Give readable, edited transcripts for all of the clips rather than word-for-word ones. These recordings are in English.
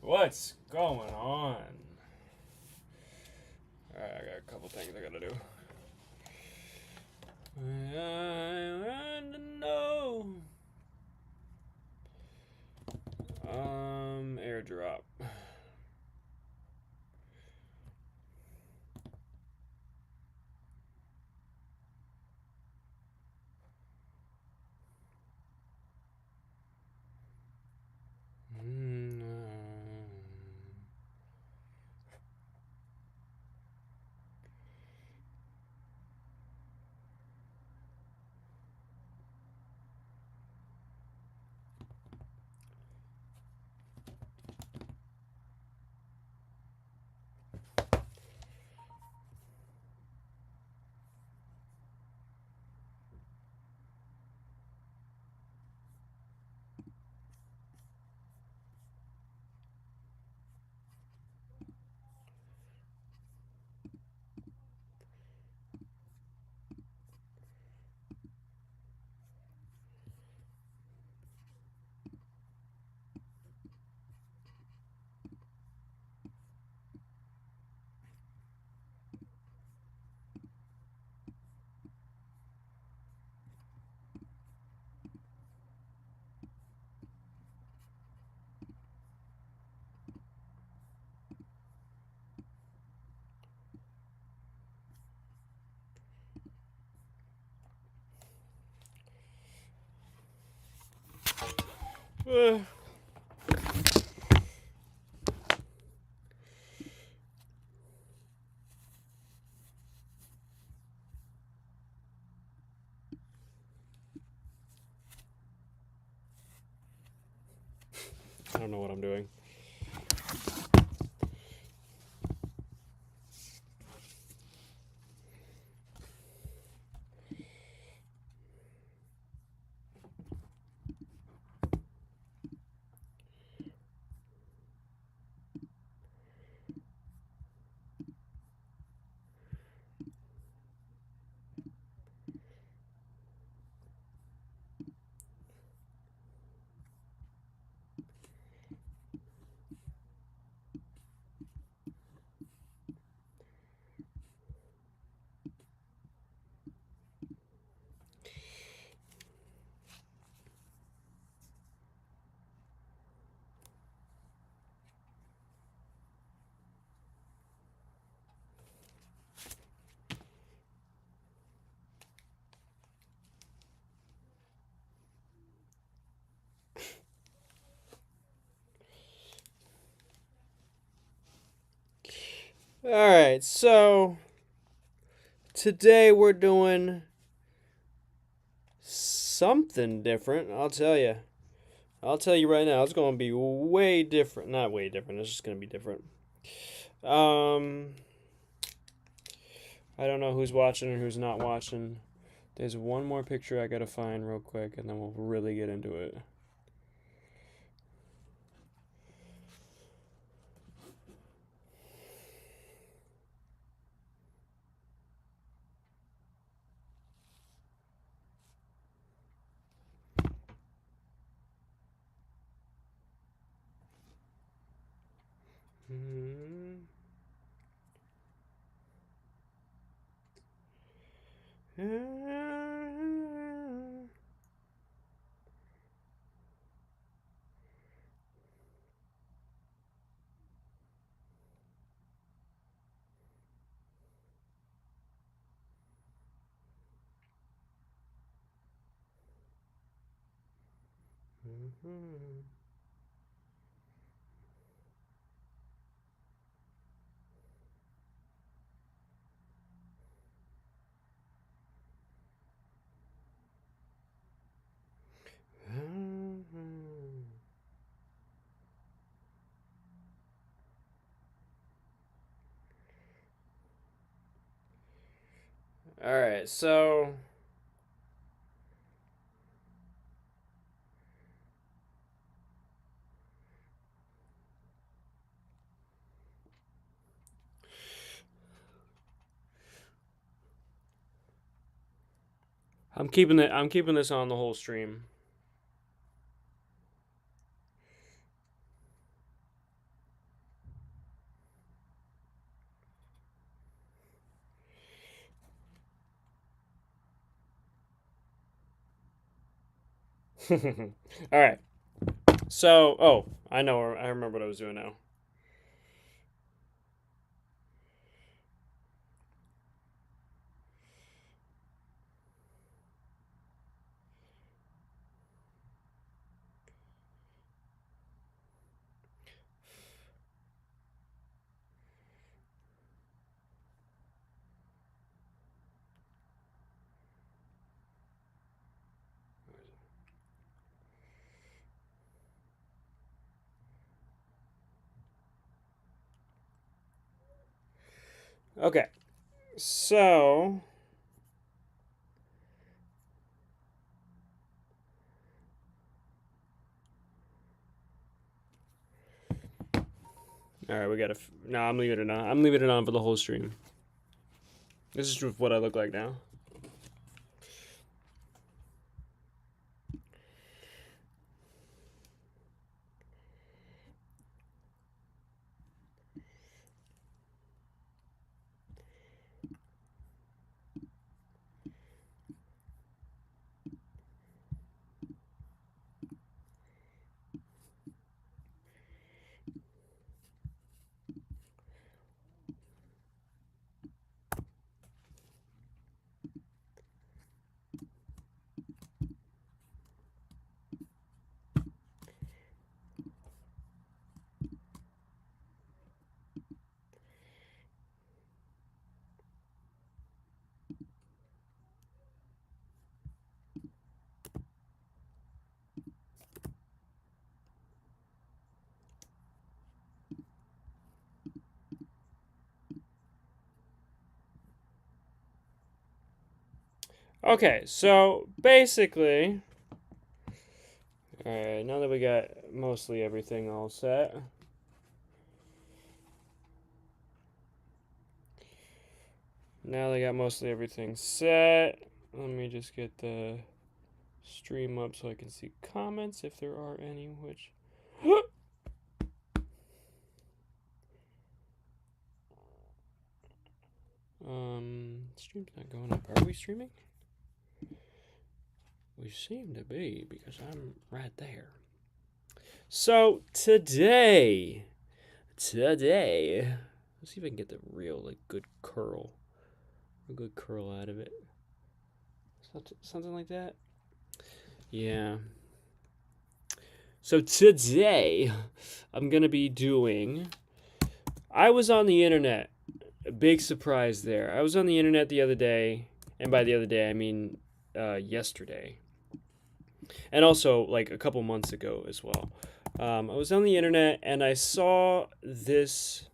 What's going on? Alright, I got a couple things I gotta do. I want to know. Airdrop. I don't know what I'm doing. Alright, so today we're doing something different, I'll tell you. I'll tell you right now, it's going to be way different. Not way different, it's just going to be different. I don't know who's watching and who's not watching. There's one more picture I got to find real quick, and then we'll really get into it. Alright, so I'm keeping this on the whole stream. All right. So, oh, I know. I remember what I was doing now. Okay. So, all right, we gotta. No, I'm leaving it on. I'm leaving it on for the whole stream. This is what I look like now. Okay, so basically, all right. Now that we got mostly everything all set. Now they got mostly everything set. Let me just get the stream up so I can see comments if there are any, which stream's not going up. Are we streaming? We seem to be because I'm right there. So today, let's see if I can get the real good curl, a good curl out of it. Something like that. Yeah. So today, I'm gonna be doing. I was on the internet. A big surprise there. I was on the internet the other day, and by the other day I mean yesterday, and also like a couple months ago as well. I was on the internet and I saw this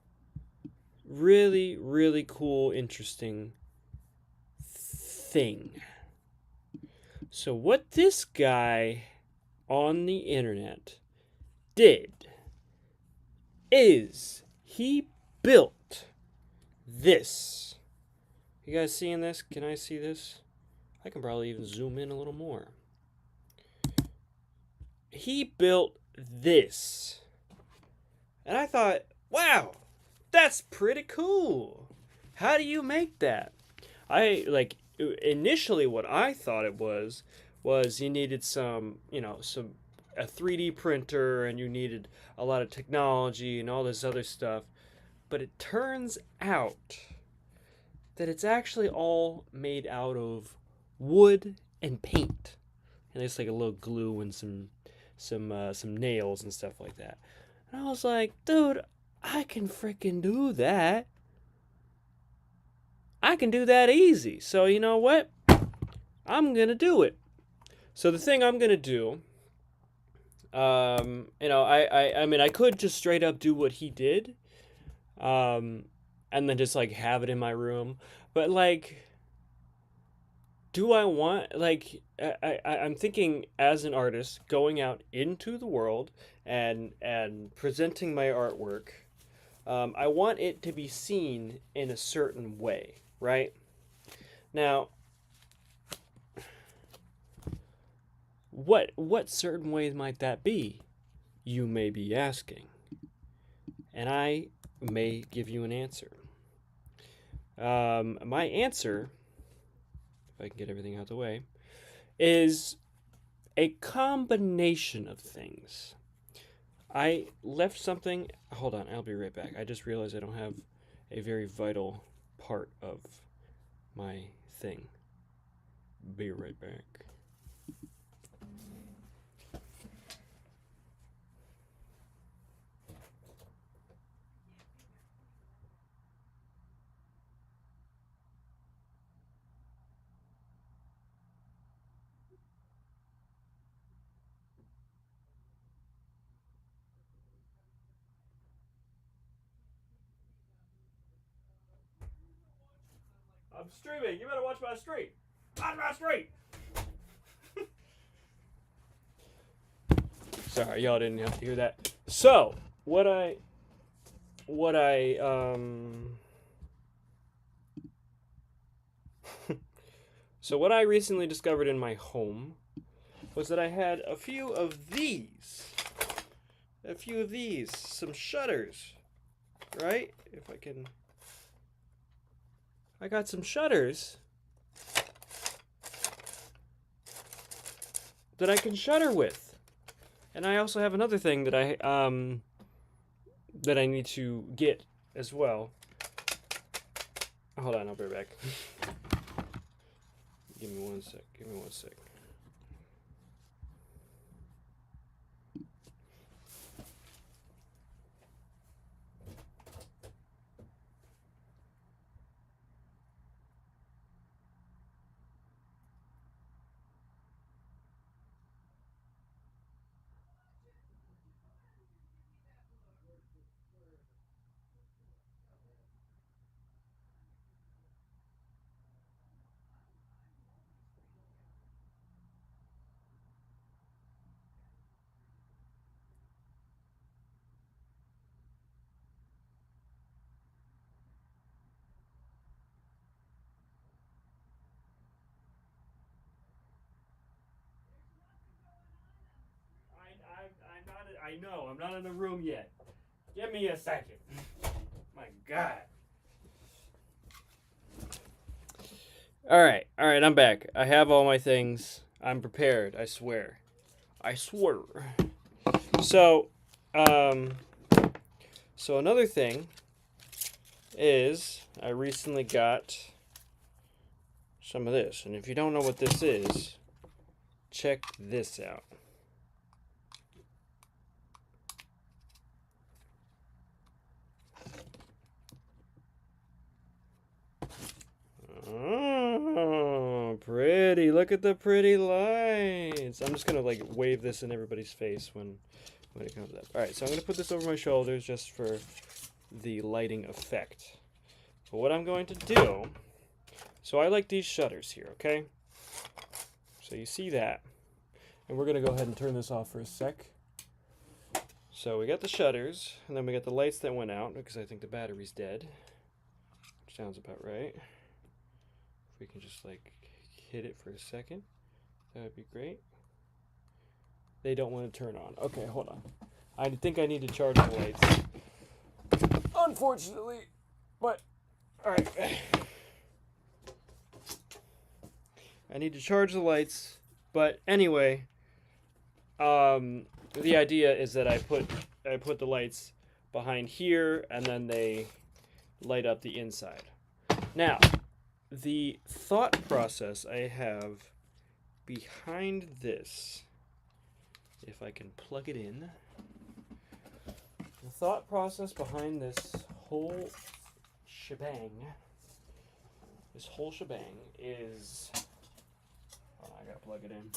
really, really cool, interesting thing. So, what this guy on the internet did is he built this. You guys seeing this? Can I see this? I can probably even zoom in a little more. He built this. And I thought, wow, that's pretty cool. How do you make that? Initially what I thought it was you needed some a 3D printer and you needed a lot of technology and all this other stuff. But it turns out that it's actually all made out of wood and paint. And there's like a little glue and some nails and stuff like that. And I was like, dude, I can freaking do that. I can do that easy. So you know what? I'm gonna do it. So the thing I'm gonna do, I mean, I could just straight up do what he did, and then just like have it in my room. But like, do I want I'm thinking as an artist going out into the world and presenting my artwork. I want it to be seen in a certain way, right? Now, what certain ways might that be? You may be asking, and I may give you an answer. My answer, if I can get everything out of the way, is a combination of things. I left something. Hold on, I'll be right back. I just realized I don't have a very vital part of my thing. Be right back. I'm streaming. You better watch my stream. Watch my stream. Sorry, y'all didn't have to hear that. So, what I so what I recently discovered in my home was that I had a few of these. Some shutters, right? If I can, I got some shutters that I can shutter with. And I also have another thing that I need to get as well. Hold on, I'll be right back. Give me one sec. I know, I'm not in the room yet. Give me a second. My God. All right, I'm back. I have all my things. I'm prepared. I swear. So, so another thing is I recently got some of this, and if you don't know what this is, check this out. Oh, pretty. Look at the pretty lights. I'm just going to like wave this in everybody's face when it comes up. All right, so I'm going to put this over my shoulders just for the lighting effect. But what I'm going to do, so I like these shutters here, okay? So you see that. And we're going to go ahead and turn this off for a sec. So we got the shutters, and then we got the lights that went out because I think the battery's dead. Which sounds about right. If we can just like hit it for a second, that would be great. They don't want to turn on. Okay, hold on. I think I need to charge the lights. Unfortunately, but all right. I need to charge the lights, but anyway, the idea is that I put the lights behind here, and then they light up the inside. Now, the thought process I have behind this, if I can plug it in, the thought process behind this whole shebang is, oh, I gotta plug it in.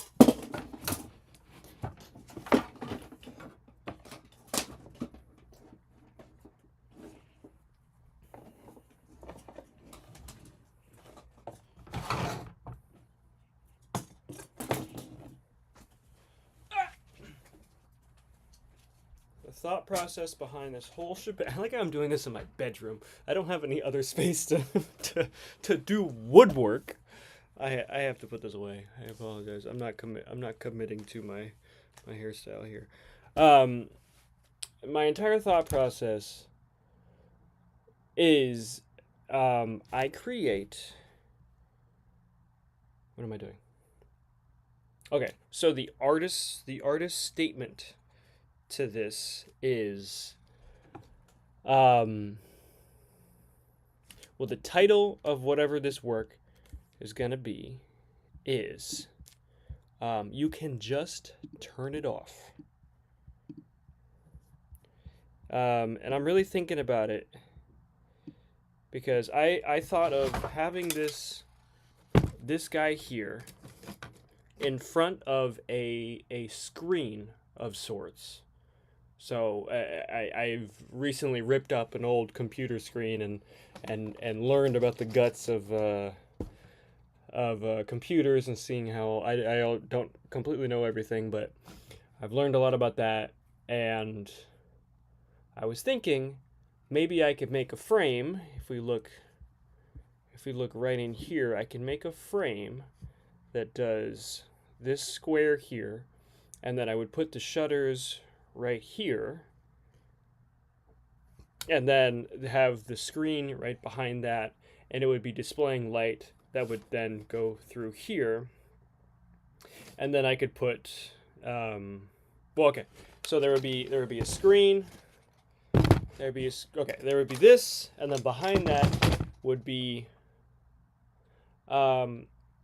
Thought process behind this whole shebang. I like how I'm doing this in my bedroom. I don't have any other space to do woodwork. I have to put this away. I apologize. I'm not committing to my hairstyle here. My entire thought process is I create. What am I doing? Okay, so the artist statement to this is, um, well, the title of whatever this work is gonna be is, you can just turn it off. And I'm really thinking about it because I thought of having this guy here in front of a screen of sorts. So I've recently ripped up an old computer screen and learned about the guts of computers and seeing how I don't completely know everything, but I've learned a lot about that. And I was thinking maybe I could make a frame. If we look right in here, I can make a frame that does this square here, and then I would put the shutters right here, and then have the screen right behind that, and it would be displaying light that would then go through here, and then I could put, well, okay, so there would be a screen, there would be this, and then behind that would be,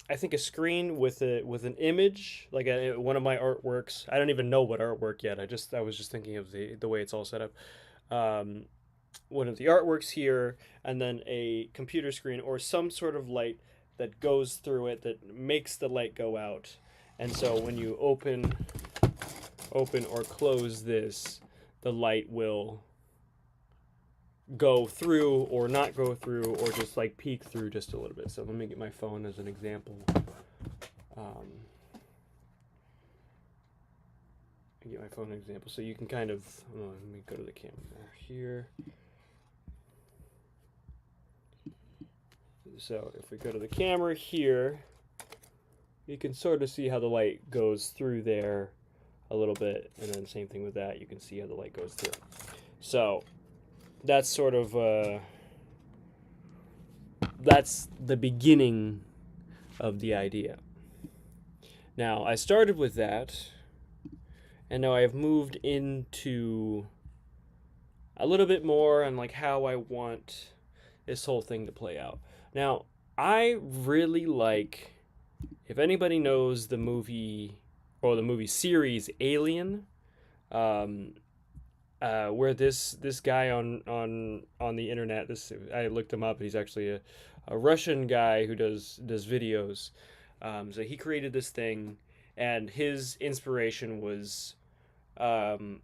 I think a screen with an image, like one of my artworks. I don't even know what artwork yet. I was just thinking of the way it's all set up. Um, One of the artworks here, and then a computer screen or some sort of light that goes through it that makes the light go out. And so when you open or close this, the light will go through or not go through or just like peek through just a little bit. So let me get my phone as an example. Get my phone example so you can kind of, let me go to the camera here. So if we go to the camera here, you can sort of see how the light goes through there a little bit, and then same thing with that, you can see how the light goes through. So that's sort of that's the beginning of the idea. Now I started with that, and now I have moved into a little bit more on like how I want this whole thing to play out. Now I really like, if anybody knows the movie or the movie series Alien, where this guy on the internet, this I looked him up. He's actually a Russian guy who does videos. So he created this thing, and his inspiration was, um,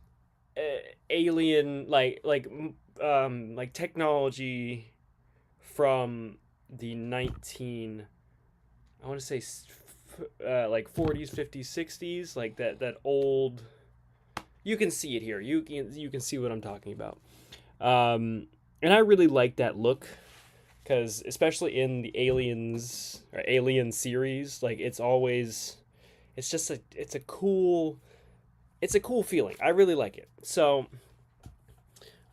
alien, like technology from the 19, I want to say like 40s, 50s, 60s, like that old. You can see it here. You can see what I'm talking about. And I really like that look because especially in the Aliens or Alien series, like it's just a cool feeling. I really like it. So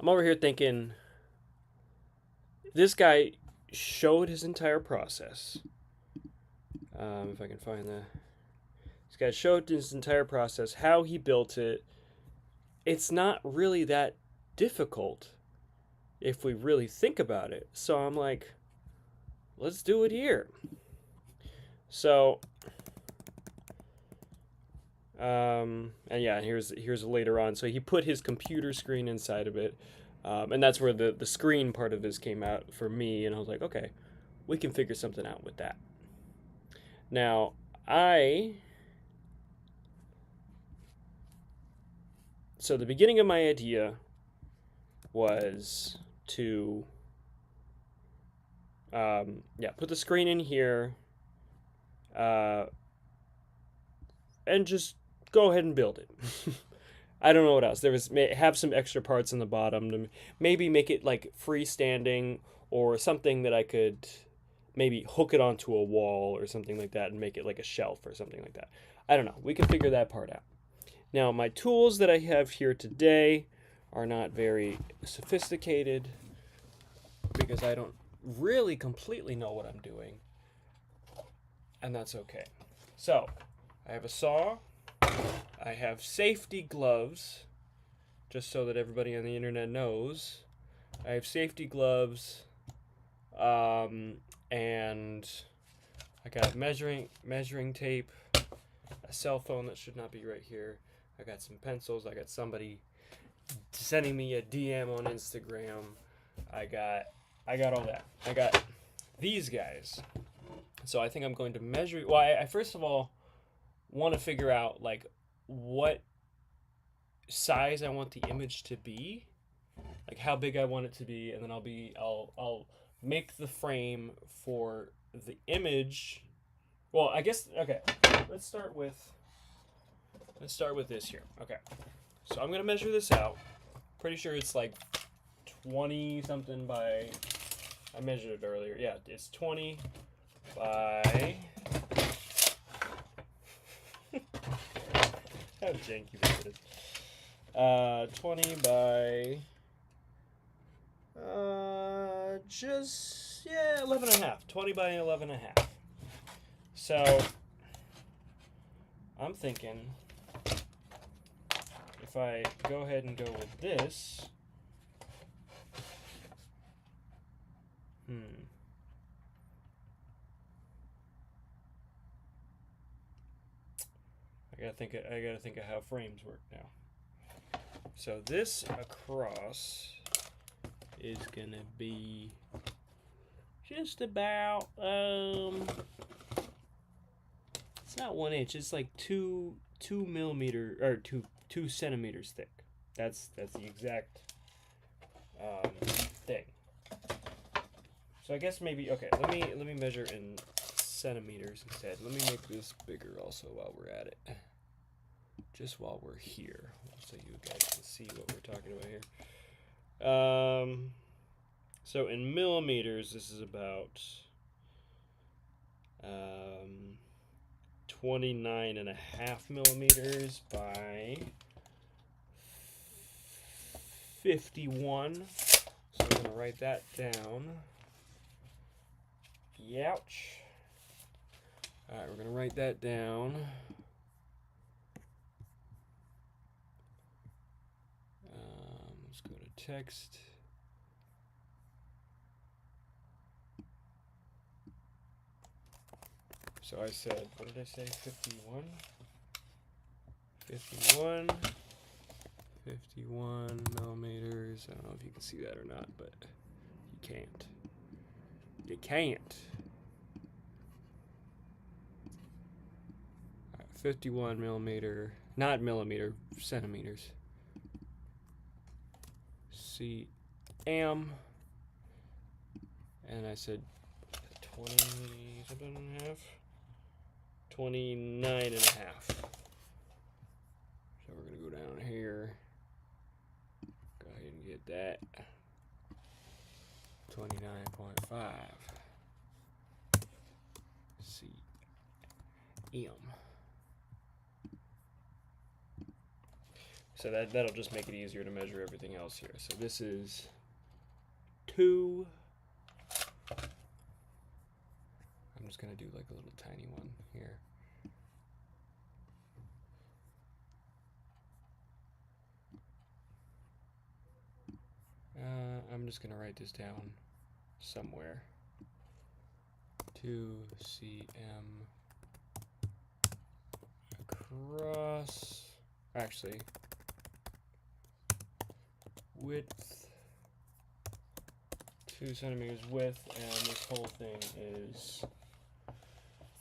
I'm over here thinking this guy showed his entire process. If I can find that. This guy showed his entire process, how he built it. It's not really that difficult if we really think about it. So I'm like, let's do it here. So, and yeah, here's later on. So he put his computer screen inside of it, and that's where the screen part of this came out for me. And I was like, okay, we can figure something out with that. Now, so the beginning of my idea was to, put the screen in here, and just go ahead and build it. I don't know what else. Have some extra parts in the bottom to maybe make it like freestanding, or something that I could maybe hook it onto a wall or something like that and make it like a shelf or something like that. I don't know. We can figure that part out. Now, my tools that I have here today are not very sophisticated because I don't really completely know what I'm doing, and that's okay. So, I have a saw. I have safety gloves, just so that everybody on the internet knows. I have safety gloves, and I got measuring tape, a cell phone that should not be right here. I got some pencils. I got somebody sending me a DM on Instagram. I got all that. I got these guys. So I think I'm going to measure. Well, I first of all want to figure out like what size I want the image to be, like how big I want it to be, and then I'll make the frame for the image. Well, I guess okay. Let's start with this here. Okay, so I'm gonna measure this out. Pretty sure it's like 20 something by. I measured it earlier. Yeah, it's 20 by. How janky this is. 20 by. Just, yeah, 11 and a half. 20 by 11 and a half. So, I'm thinking if I go ahead and go with this, I gotta think of how frames work now. So this across is gonna be just about it's not 1 inch, it's like two millimeter or two centimeters thick. That's the exact thing. So I guess maybe okay, let me measure in centimeters instead. Let me make this bigger also while we're at it. Just while we're here, so you guys can see what we're talking about here. So in millimeters, this is about 29.5 millimeters by 51. So I'm gonna write that down. Youch. All right, we're gonna write that down. Let's go to text. So I said, what did I say? 51. 51 millimeters. I don't know if you can see that or not, but you can't. You can't. 51 millimeter, not millimeter, centimeters. cm. And I said 20 something and a half. 29 and a half. So we're gonna go down here. Go ahead and get that. 29.5 cm. So that'll just make it easier to measure everything else here. So this is 2. I'm just gonna do like a little tiny one here. I'm just gonna write this down somewhere. 2 cm across. Actually, width 2 centimeters width, and this whole thing is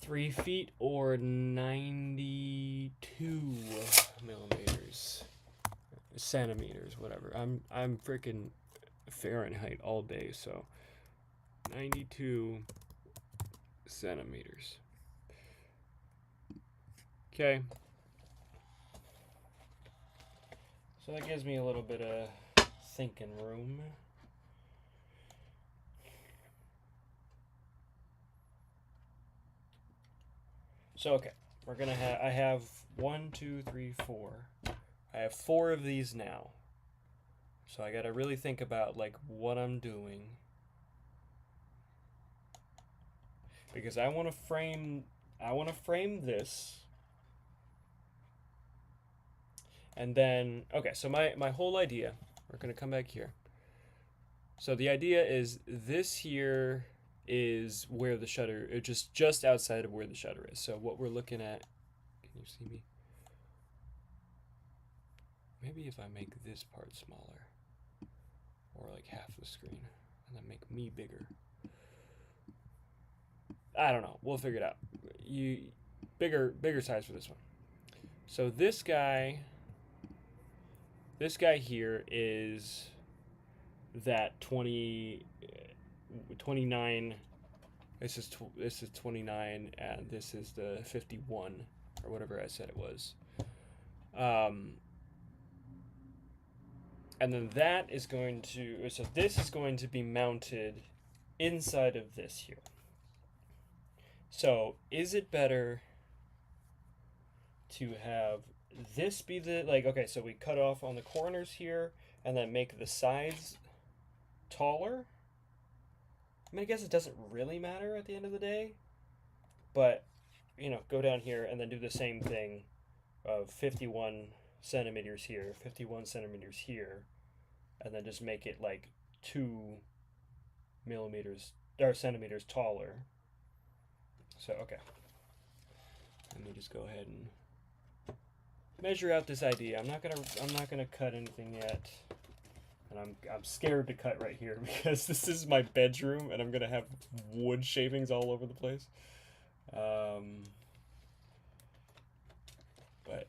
3 feet or 92 millimeters, centimeters, whatever. I'm freaking Fahrenheit all day, so 92 centimeters. Okay. So that gives me a little bit of thinking room. So okay, we're gonna have. I have 1, 2, 3, 4. I have 4 of these now. So I gotta really think about like what I'm doing, because I want to frame this And then, okay, so my whole idea, we're going to come back here. So the idea is this here is where the shutter, just outside of where the shutter is. So what we're looking at, can you see me? Maybe if I make this part smaller, or like half the screen, and then make me bigger. I don't know. We'll figure it out. Bigger size for this one. So this guy here is that 29. This is 29, and this is the 51 or whatever I said it was. And then that is going to, so this is going to be mounted inside of this here. So is it better to have this be the, like, okay, so we cut off on the corners here and then make the sides taller? I mean, I guess it doesn't really matter at the end of the day, but, you know, go down here and then do the same thing of 51 centimeters here, 51 centimeters here, and then just make it like 2 millimeters or centimeters taller. So, okay. Let me just go ahead and measure out this idea. I'm not gonna cut anything yet. And I'm scared to cut right here because this is my bedroom and I'm gonna have wood shavings all over the place. But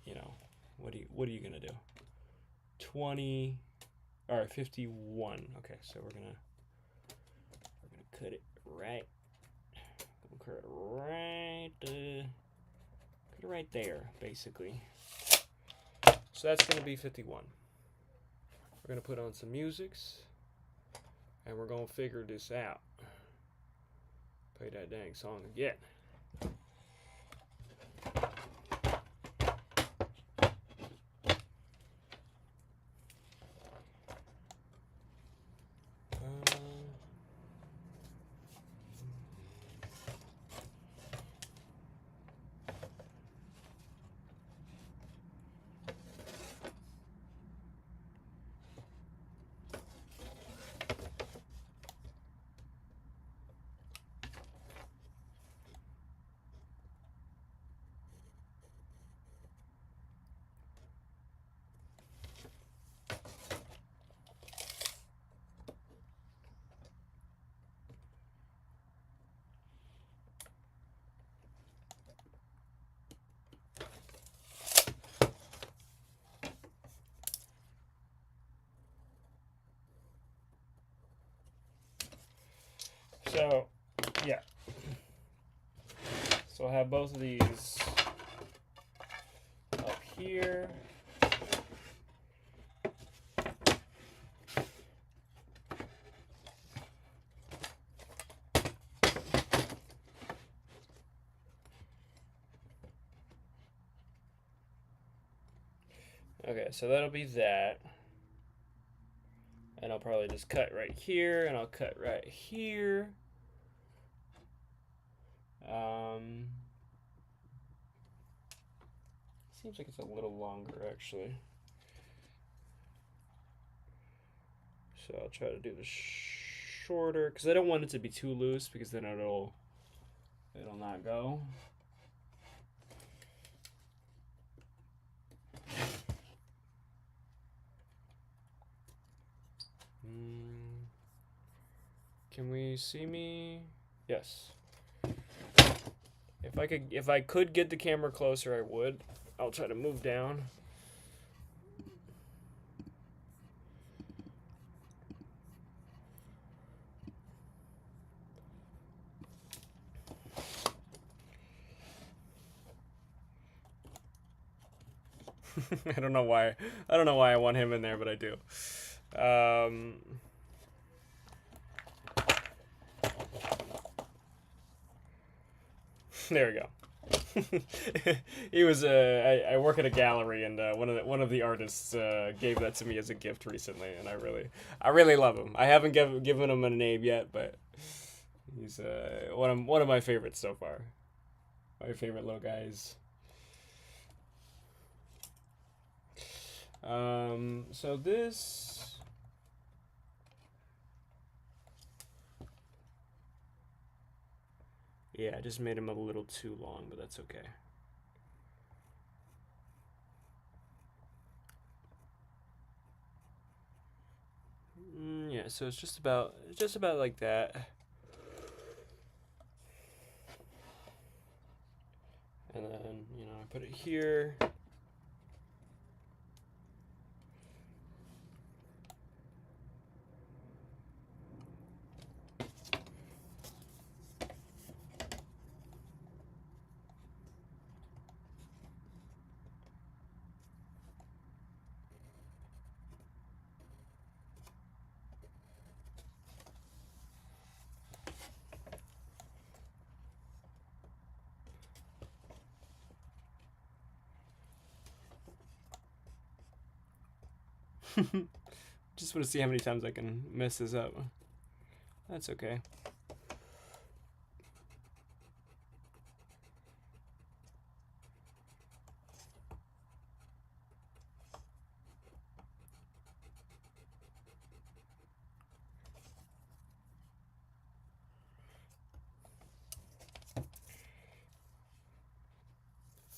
you know, what are you gonna do? 20 or 51. Okay, so we're gonna cut it right. We'll cut it right there, basically. So that's gonna be 51. We're gonna put on some musics, and we're gonna figure this out. Play that dang song again. So, yeah. So I'll have both of these up here. Okay, so that'll be that. And I'll probably just cut right here, and I'll cut right here. Seems like it's a little longer, actually. So I'll try to do the shorter, because I don't want it to be too loose, because then it'll not go. Can we see me? Yes. If I could get the camera closer, I would. I'll try to move down. I don't know why I want him in there, but I do. There we go. He was I work at a gallery, and one of the artists gave that to me as a gift recently, and I really love him. I haven't given him a name yet, but he's one of my favorites so far. My favorite little guys. So this... Yeah, I just made him a little too long, but that's okay. Yeah, so it's just about like that. And then, you know, I put it here. Just want to see how many times I can mess this up. That's okay.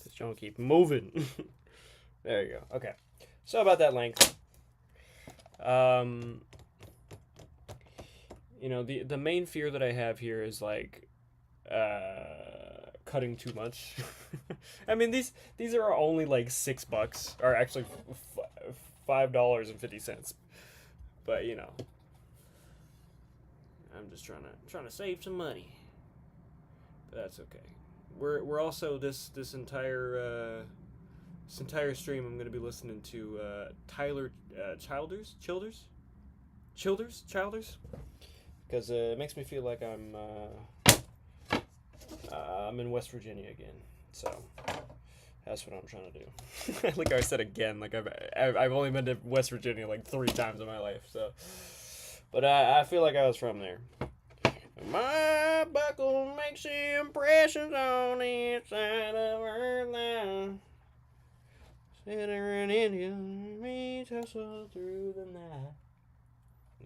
Just don't keep moving. There you go. Okay. So about that length. You know, the main fear that I have here is like cutting too much. I mean, these are only like $6, or actually $5.50. But you know, I'm just trying to save some money. But that's okay. We're also this entire stream I'm gonna be listening to Tyler Childers, because it makes me feel like I'm in West Virginia again. So that's what I'm trying to do. Like I said again, like I've only been to West Virginia like 3 times in my life. So, but I feel like I was from there. My buckle makes impressions on the inside of her line. Sitting in India, me tussle through the night.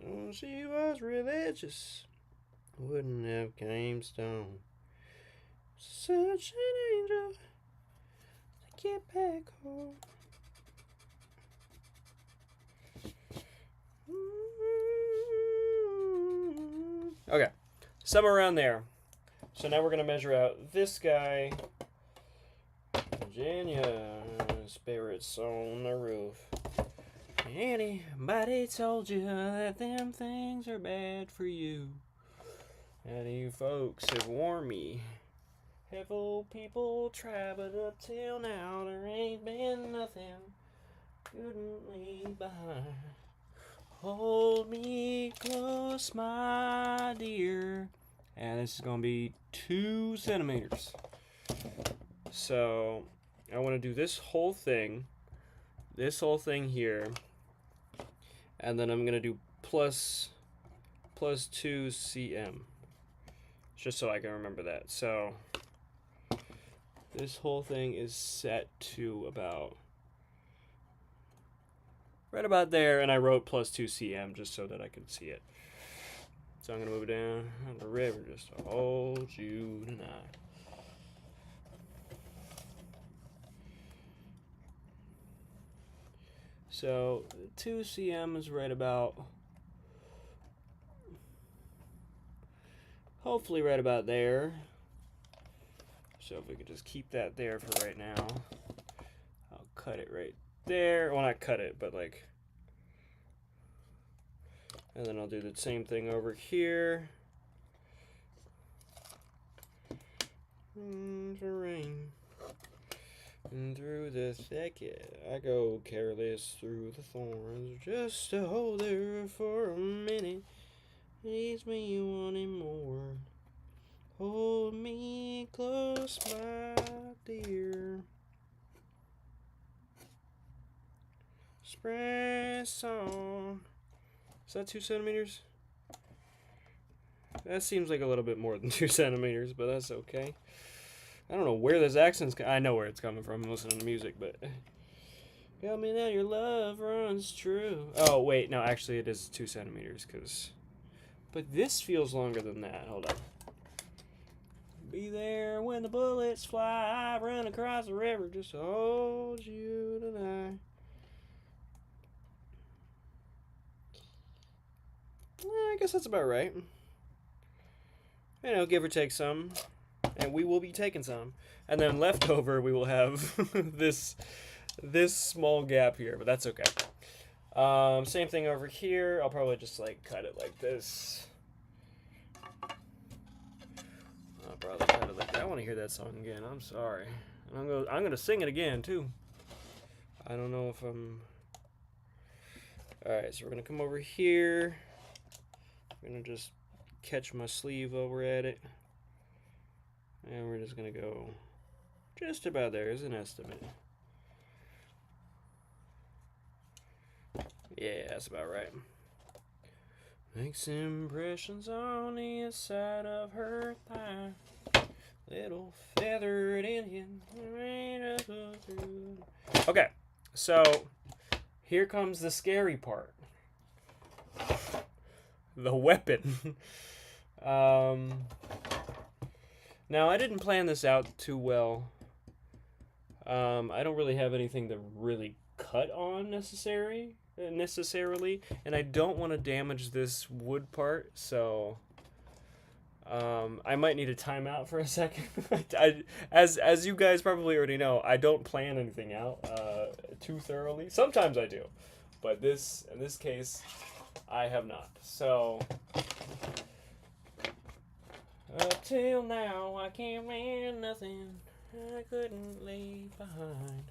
Oh, she was religious, wouldn't have came stone. Such an angel to get back home. Okay, somewhere around there. So now we're gonna measure out this guy. Virginia, spirits on the roof. Anybody told you that them things are bad for you? And you folks have warned me. Have old people tried, but up till now there ain't been nothing couldn't leave behind. Hold me close, my dear. And this is gonna be 2 centimeters. So I want to do this whole thing here, and then I'm gonna do plus 2 cm, just so I can remember that. So this whole thing is set to about right about there, and I wrote plus 2 cm just so that I could see it. So I'm gonna move down the river just to hold you tonight. So 2 cm is right about, hopefully right about there. So if we could just keep that there for right now, I'll cut it right there. Well, not cut it, but like, and then I'll do the same thing over here. Rain. And through the thicket, I go careless through the thorns, just to hold her for a minute. Leaves me wanting more. Hold me close, my dear. Spring song. Is that 2 centimeters? That seems like a little bit more than 2 centimeters, but that's okay. I don't know where this accent's. I know where it's coming from. I'm listening to music, but Tell me that your love runs true. Oh, wait. No, actually, it is 2 centimeters. But this feels longer than that. Hold on. Be there when the bullets fly. Run across the river just to hold you tonight. I guess that's about right. You know, give or take some. And we will be taking some. And then leftover, we will have this small gap here. But that's okay. Same thing over here. I'll probably just like cut it like this. I'll probably cut it like that. I want to hear that song again. I'm sorry. And I'm gonna sing it again too. I don't know if I'm. All right, so we're gonna come over here. I'm gonna just catch my sleeve while we're at it, and we're just gonna go just about there as an estimate. Yeah, that's about right. Makes impressions on the inside of her thigh. Little feathered Indian. Okay, so here comes the scary part. The weapon. Now, I didn't plan this out too well. I don't really have anything to really cut on necessarily, and I don't want to damage this wood part, so I might need a timeout for a second. As you guys probably already know, I don't plan anything out too thoroughly. Sometimes I do, but in this case, I have not. So up till now, I can't win nothing I couldn't leave behind.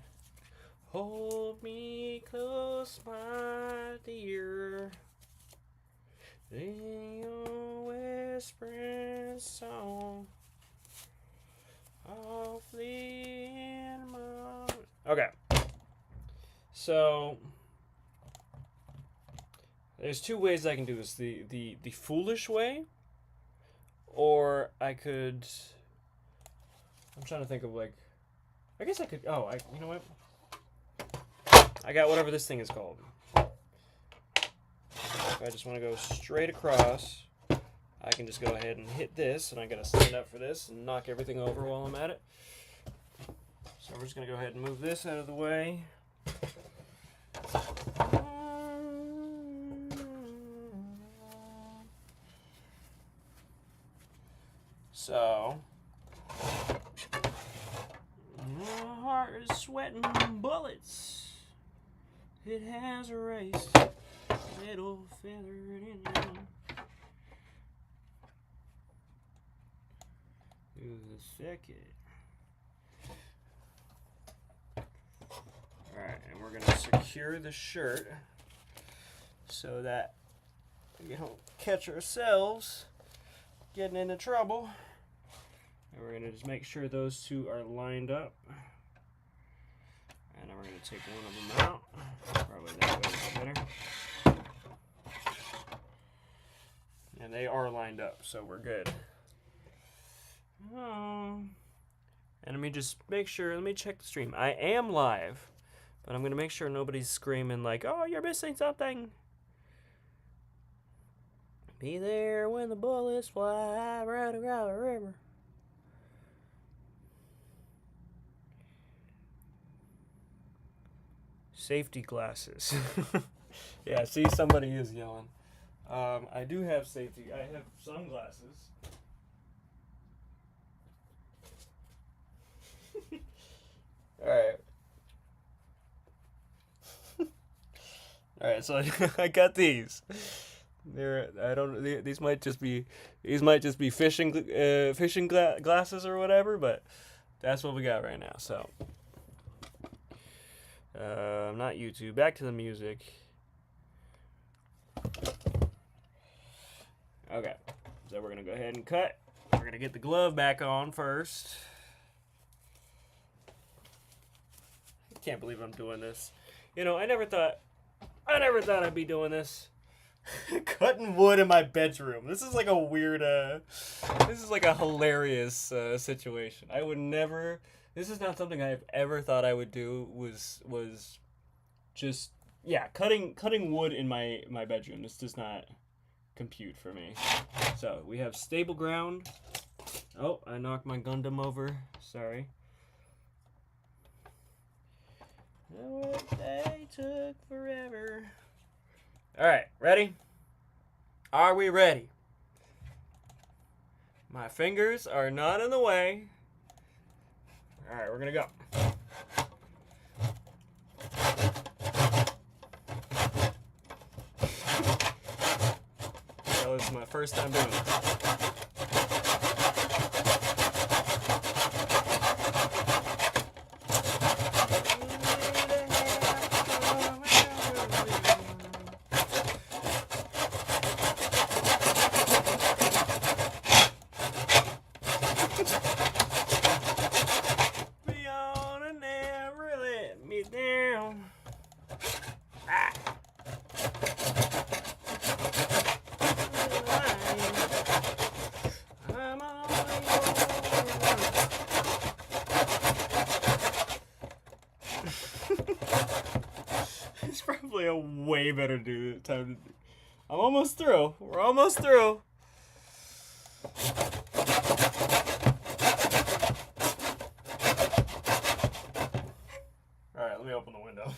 Hold me close, my dear. Sing your whispering song. Awfully in my... Okay. So there's 2 ways I can do this. The foolish way, or I could... I'm trying to think of like... I guess I could... Oh, you know what? I got whatever this thing is called. If I just want to go straight across, I can just go ahead and hit this, and I gotta stand up for this and knock everything over while I'm at it. So we're just gonna go ahead and move this out of the way. So my heart is sweating bullets. It has erased little feathered Indian. Do the second. Alright, and we're gonna secure the shirt so that we don't catch ourselves getting into trouble. And we're gonna just make sure those 2 are lined up. And then we're going to take one of them out. Probably that way is better. And they are lined up, so we're good. And let me just make sure, let me check the stream. I am live, but I'm going to make sure nobody's screaming like, oh, you're missing something. Be there when the bullets fly right around the river. Safety glasses. Yeah, see, somebody is yelling. I do have safety. I have sunglasses. Alright. Alright, so I got these. These might just be fishing glasses or whatever, but that's what we got right now. So not YouTube. Back to the music. Okay, so we're gonna go ahead and cut. We're gonna get the glove back on first. I can't believe I'm doing this. You know, I never thought I'd be doing this. Cutting wood in my bedroom. This is like a weird, this is like a hilarious situation. I would never, this is not something I've ever thought I would do, was just, yeah, cutting wood in my bedroom. This does not compute for me. So we have stable ground. Oh, I knocked my Gundam over. Sorry. They took forever. All right, ready? Are we ready? My fingers are not in the way. All right, we're gonna go. That was my first time doing this. Fiona never let me down. Ah. I'm all It's probably a way better time to do. I'm almost through. We're almost through. Alright, let me open the window.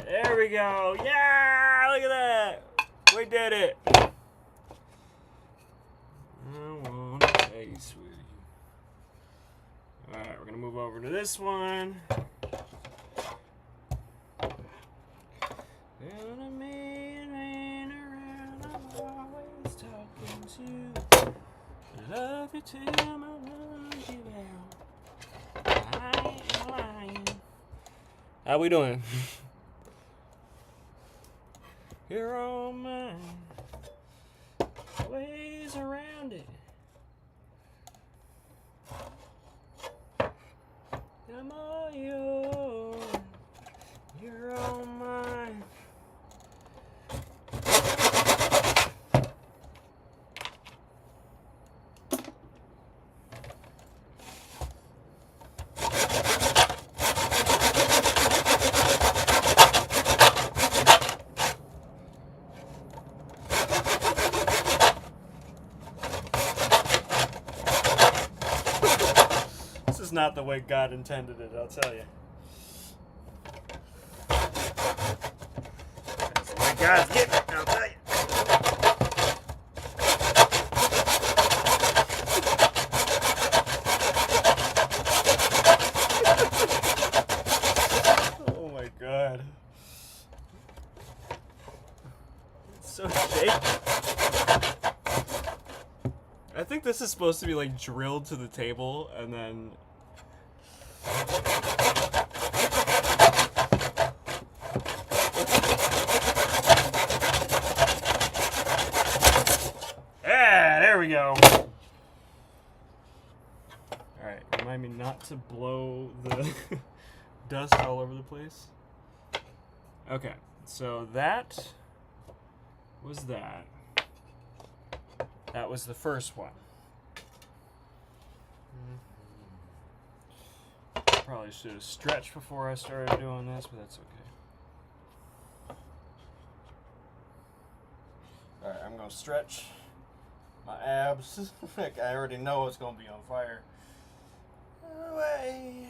There we go. Yeah, look at that. We did it. I want to taste with you. Alright, we're going to move over to this one. Love you till my lungs give out. I ain't lying. How we doing? You're all mine. Ways around it. I'm all yours. You're all mine. This is not the way God intended it, I'll tell you. That's the way God's getting it, I'll tell you. Oh my God. It's so shaky. I think this is supposed to be like drilled to the table and then... Yeah, there we go. Alright, remind me not to blow the dust all over the place. Okay, so that was that. That was the first one. Probably should have stretched before I started doing this, but that's okay. Alright, I'm going to stretch my abs. Like I already know it's going to be on fire. Away.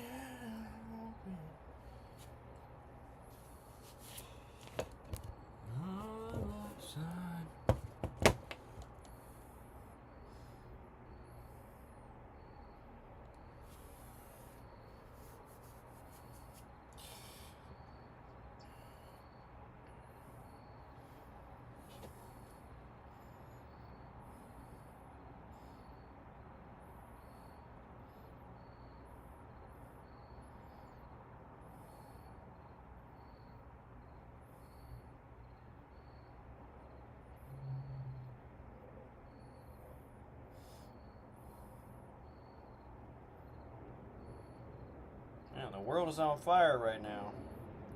Man, the world is on fire right now.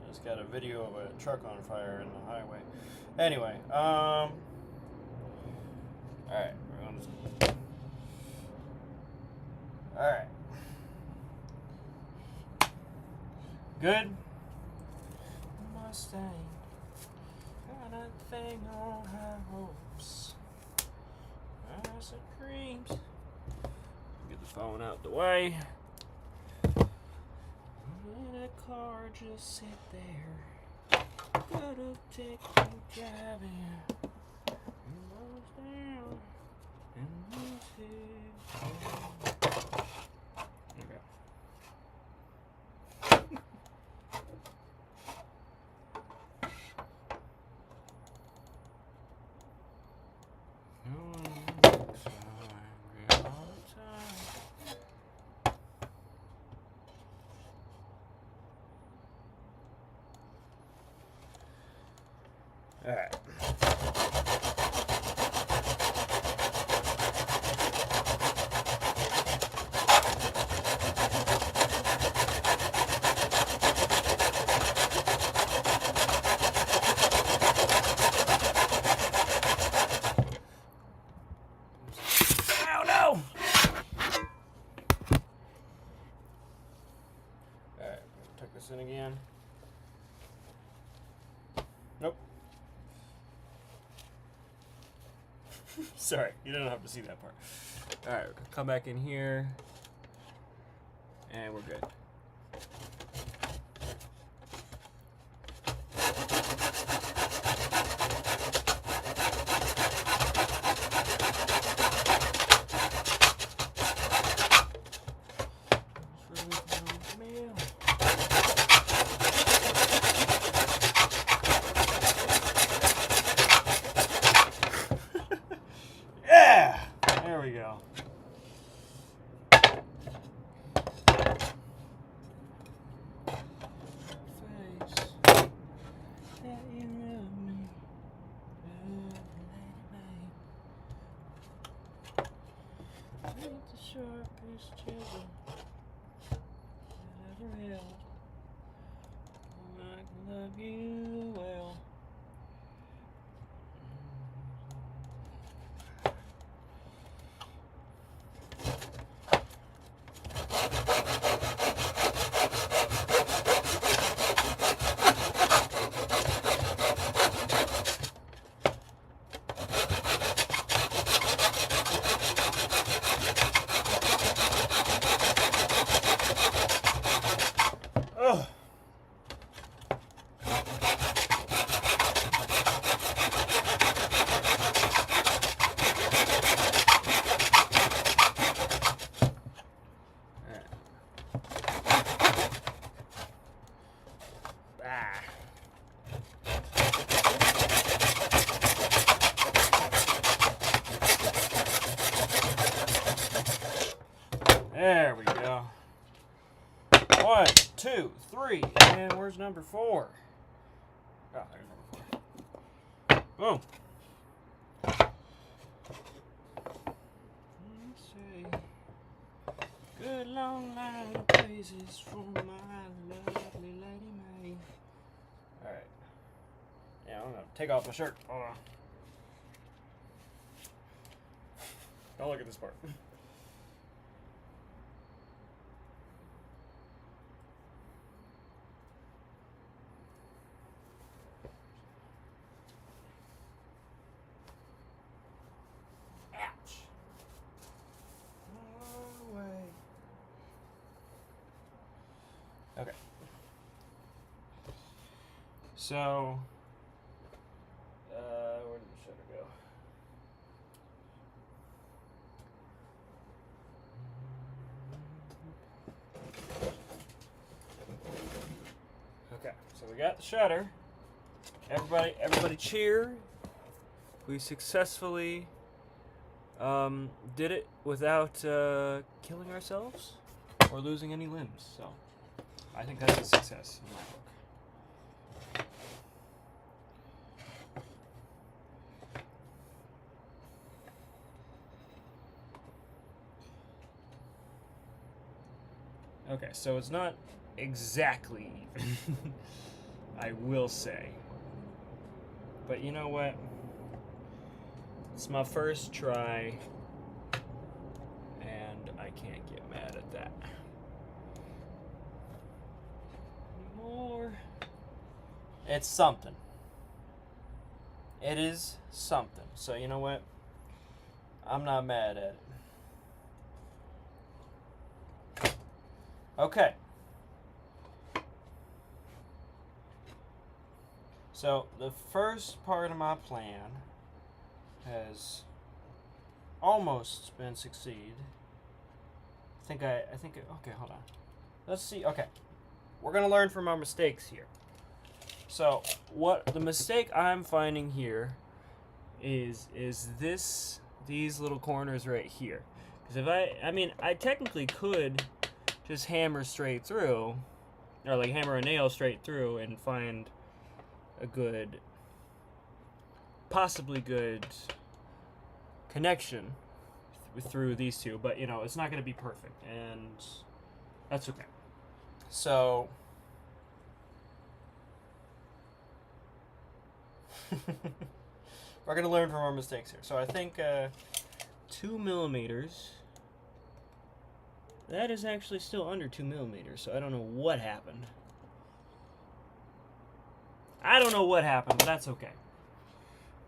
I just got a video of a truck on fire in the highway. Anyway, alright, Alright, we're on this. Alright. Good. Mustang. Got a thing on high hopes. Some creams. Get the phone out the way. Let a car just sit there. Gotta take you driving. And goes down. And lose it. Okay. All right. Oh no! All right, tuck this in again. Nope. Sorry, you don't have to see that part. Alright, come back in here. And we're good. There we go. Face that you love me, ain't the sharpest chisel that ever held. I can love you well. Oh. There we go. 1, 2, 3, and where's number 4? Oh, there's number 4. Boom. Let's see. Good long line of praises for my lovely Lady May. Alright. Yeah, I'm gonna take off my shirt. Hold on. Don't look at this part. Okay. So, where did the shutter go? Okay, so we got the shutter. Everybody cheer. We successfully did it without killing ourselves or losing any limbs. So I think that's a success in my book. Okay, so it's not exactly even, I will say. But you know what? It's my first try, and I can't get mad at that. More. It's something. It is something. So you know what? I'm not mad at it. Okay. So the first part of my plan has almost been succeed. Okay, hold on. Let's see. Okay. We're going to learn from our mistakes here. So, what the mistake I'm finding here is these little corners right here. Because I technically could just hammer straight through, or like hammer a nail straight through and find a good, possibly good connection through these two, but you know, it's not going to be perfect, and that's okay. So we're going to learn from our mistakes here. So I think 2 millimeters, that is actually still under 2 millimeters, so I don't know what happened. But that's okay.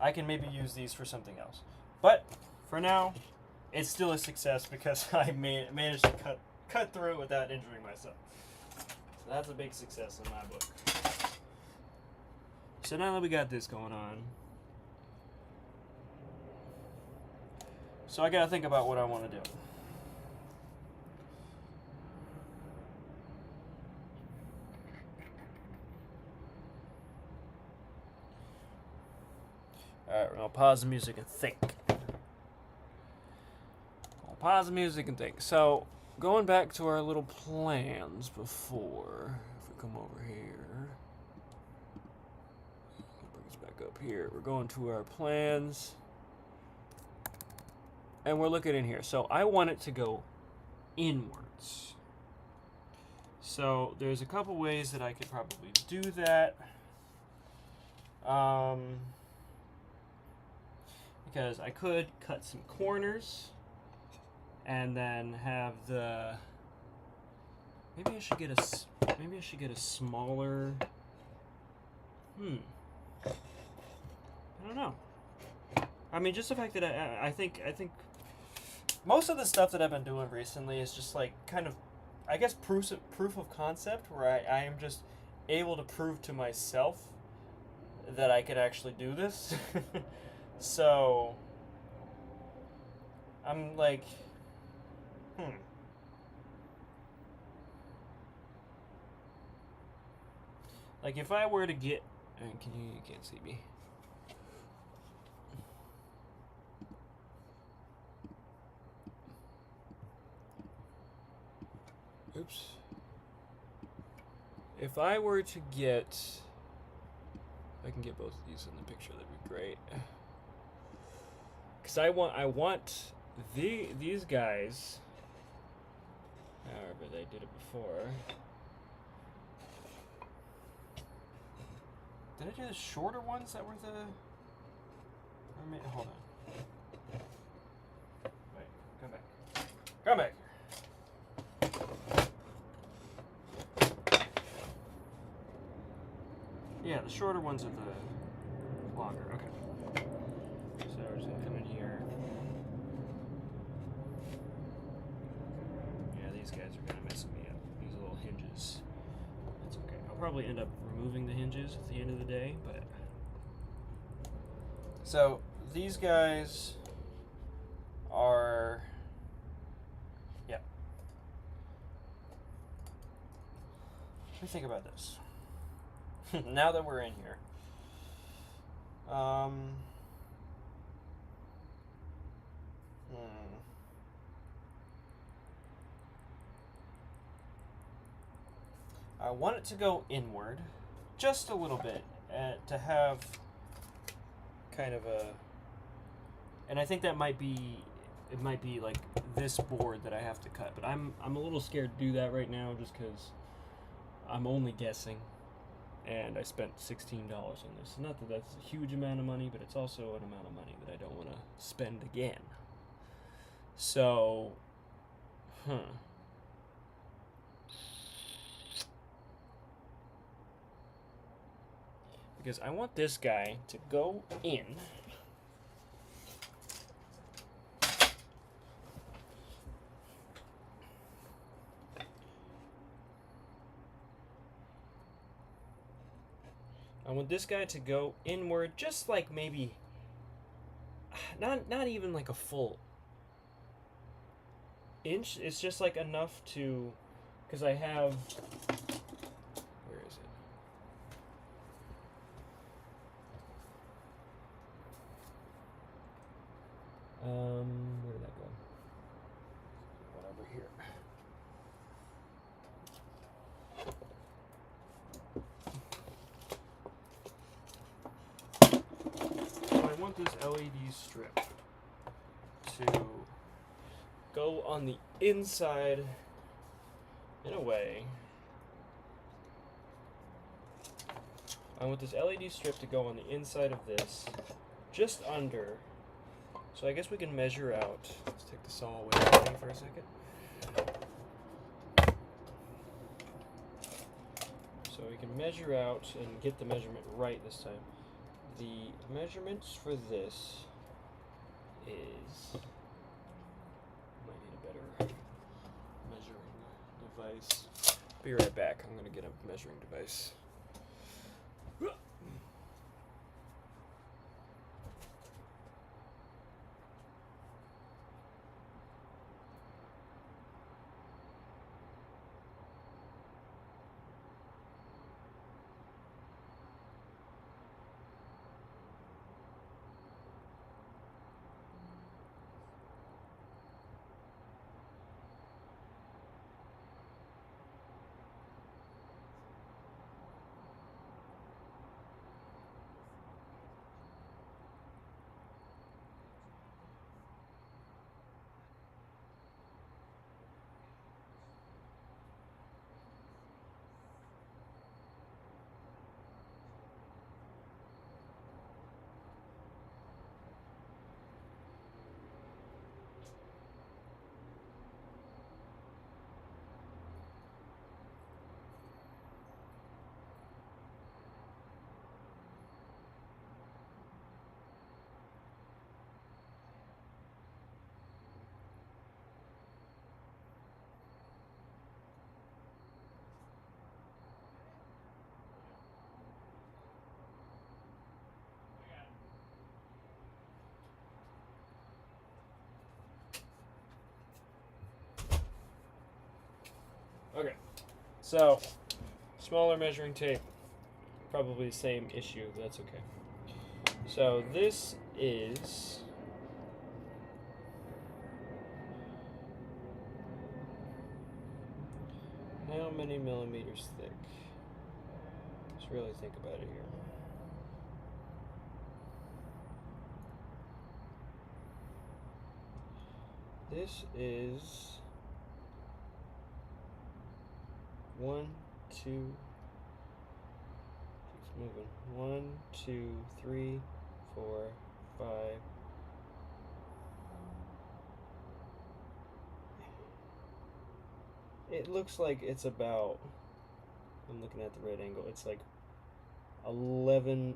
I can maybe use these for something else. But for now, it's still a success because I managed to cut through it without injuring myself. So that's a big success in my book. So now that we got this going on, so I gotta think about what I want to do. Alright, we're gonna pause the music and think. So, going back to our little plans before, if we come over here, bring us back up here. We're going to our plans, and we're looking in here. So, I want it to go inwards. So, there's a couple ways that I could probably do that. Because I could cut some corners and then have the, maybe I should get a smaller, I don't know. I mean, just the fact that I think most of the stuff that I've been doing recently is just like kind of, I guess, proof of concept, where I am just able to prove to myself that I could actually do this. So, I'm like, like if I were to get, you can't see me. Oops. If I were to get, if I can get both of these in the picture, that'd be great. Because I want these guys, however they did it before. Did I do the shorter ones that were the, hold on. Wait, come back. Come back. Yeah, the shorter ones are the longer. Okay. So we're just gonna come in here. Yeah, these guys are kind of messing me up. These little hinges. That's okay. I'll probably end up removing the hinges at the end of the day, but. So these guys are. Yeah. Let me think about this. Now that we're in here, I want it to go inward, just a little bit, to have kind of a, and I think that might be, it might be like this board that I have to cut, but I'm a little scared to do that right now just because I'm only guessing. and I spent $16 on this. Not that that's a huge amount of money, but it's also an amount of money that I don't want to spend again. So, because I want this guy to go in. I want this guy to go inward, just like maybe, not even like a full inch. It's just like enough to, because I have, where is it? Where did that go? One over here. I want this LED strip to go on the inside in a way. I want this LED strip to go on the inside of this, just under. So I guess we can measure out. Let's take the saw away from me for a second. So we can measure out and get the measurement right this time. The measurements for this is, might need a better measuring device. Be right back. I'm gonna get a measuring device. Okay, so smaller measuring tape, probably the same issue, but that's okay. So this is how many millimeters thick? Let's really think about it here. This is 1, 2, keeps moving. 1, 2, 3, 4, 5. It looks like it's about, I'm looking at the right angle, it's like 11,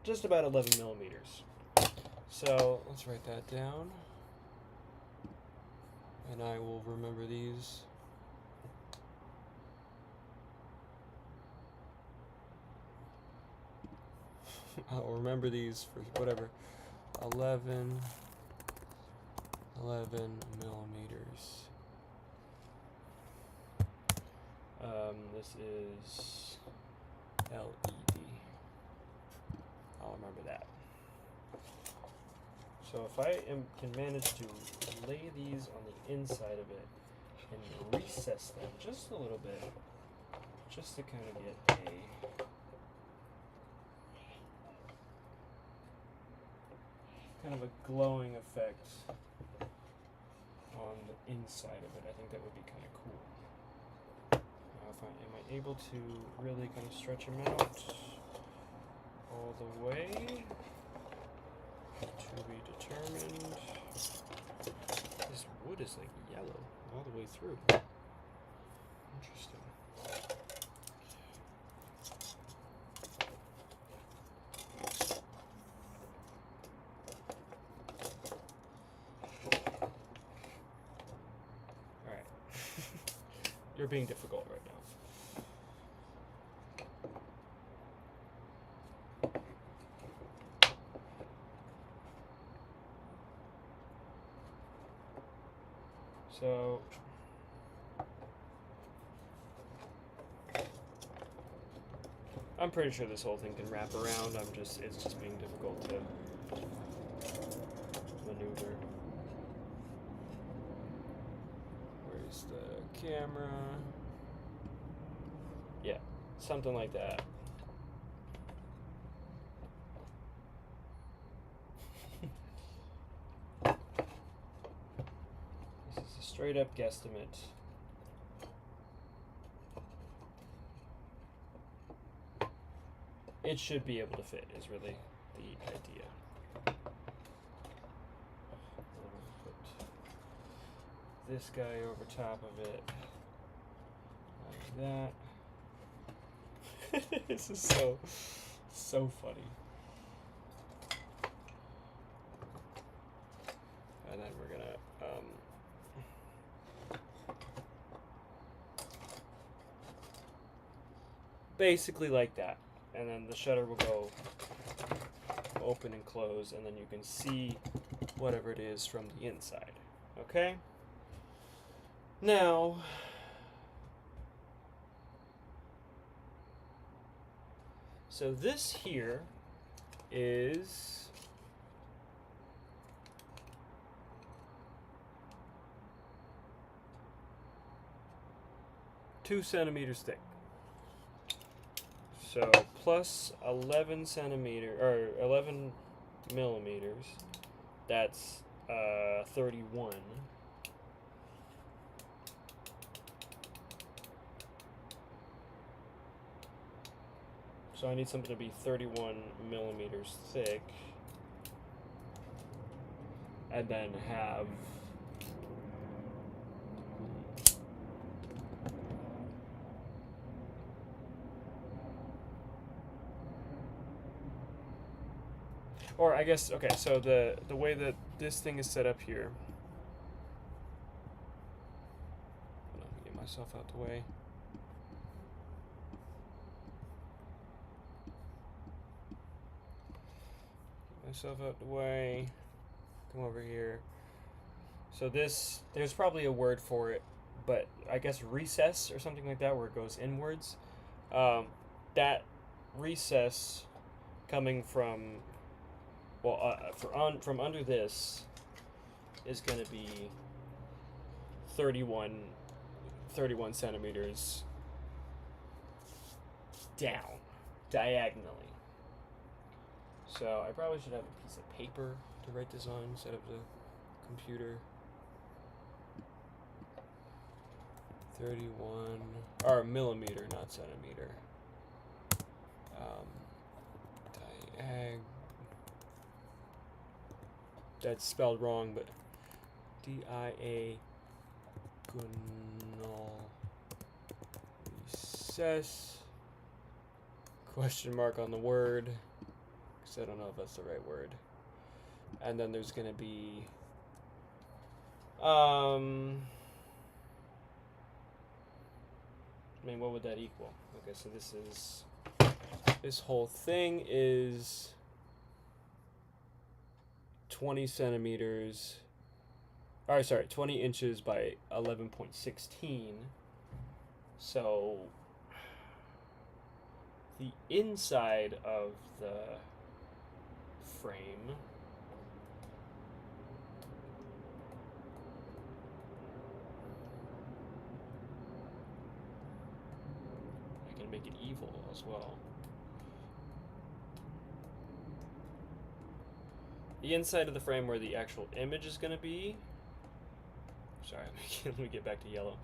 just about 11 millimeters. So let's write that down. And I will remember these. I'll remember these for whatever. 11 millimeters. This is LED. I'll remember that. So if I can manage to lay these on the inside of it and recess them just a little bit, just to kind of get a kind of a glowing effect on the inside of it, I think that would be kind of cool. able to really kind of stretch them out all the way. To be determined. This wood is like yellow all the way through. Interesting. Alright. You're being difficult right now. So I'm pretty sure this whole thing can wrap around. It's just being difficult to maneuver. Where's the camera? Yeah, something like that. This is a straight up guesstimate. It should be able to fit, is really the idea. Put this guy over top of it, like that. This is so funny. And then we're gonna basically like that. And then the shutter will go open and close, and then you can see whatever it is from the inside. Okay? Now, so this here is two centimeters thick. So plus 11 millimeters, that's 31. So I need something to be 31 millimeters thick, and then have or I guess, okay, so the way that this thing is set up here, let me get myself out the way. Come over here. So this, there's probably a word for it, but I guess recess or something like that, where it goes inwards. That recess coming from, well, from under this is going to be 31 centimeters down, diagonally. So I probably should have a piece of paper to write this on instead of the computer. 31, or millimeter, not centimeter. That's spelled wrong, but diagonal recess, question mark on the word, because I don't know if that's the right word. And then there's going to be I mean, what would that equal? Okay, so this whole thing is 20 centimeters, or sorry, 20 inches by 11.16. So the inside of the frame make it evil as well. The inside of the frame where the actual image is going to be, sorry, let me get back to yellow.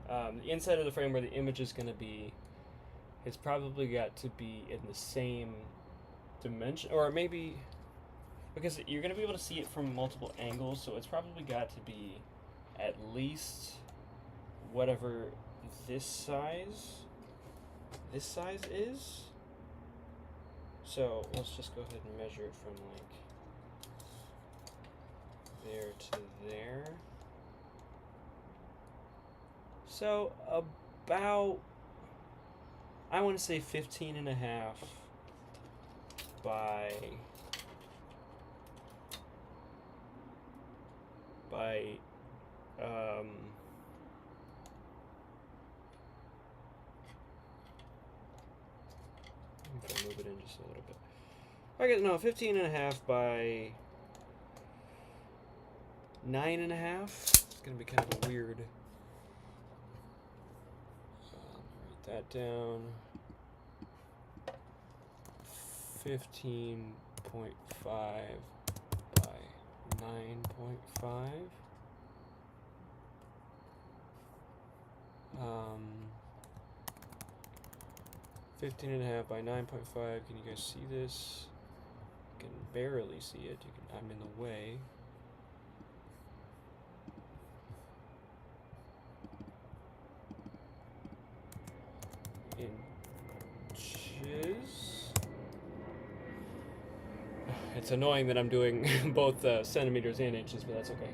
The inside of the frame where the image is going to be, it's probably got to be in the same dimension, or maybe, because you're going to be able to see it from multiple angles, so it's probably got to be at least whatever this size is. So let's just go ahead and measure it from like there to there. So about, I want to say 15.5 by if I move it in just a little bit. Okay, no, 15.5 by 9.5. It's gonna be kind of a weird. Write that down. 15.5 by 9.5. 15.5 by 9.5. Can you guys see this? You can barely see it. I'm in the way. Inches. It's annoying that I'm doing both centimeters and inches, but that's okay.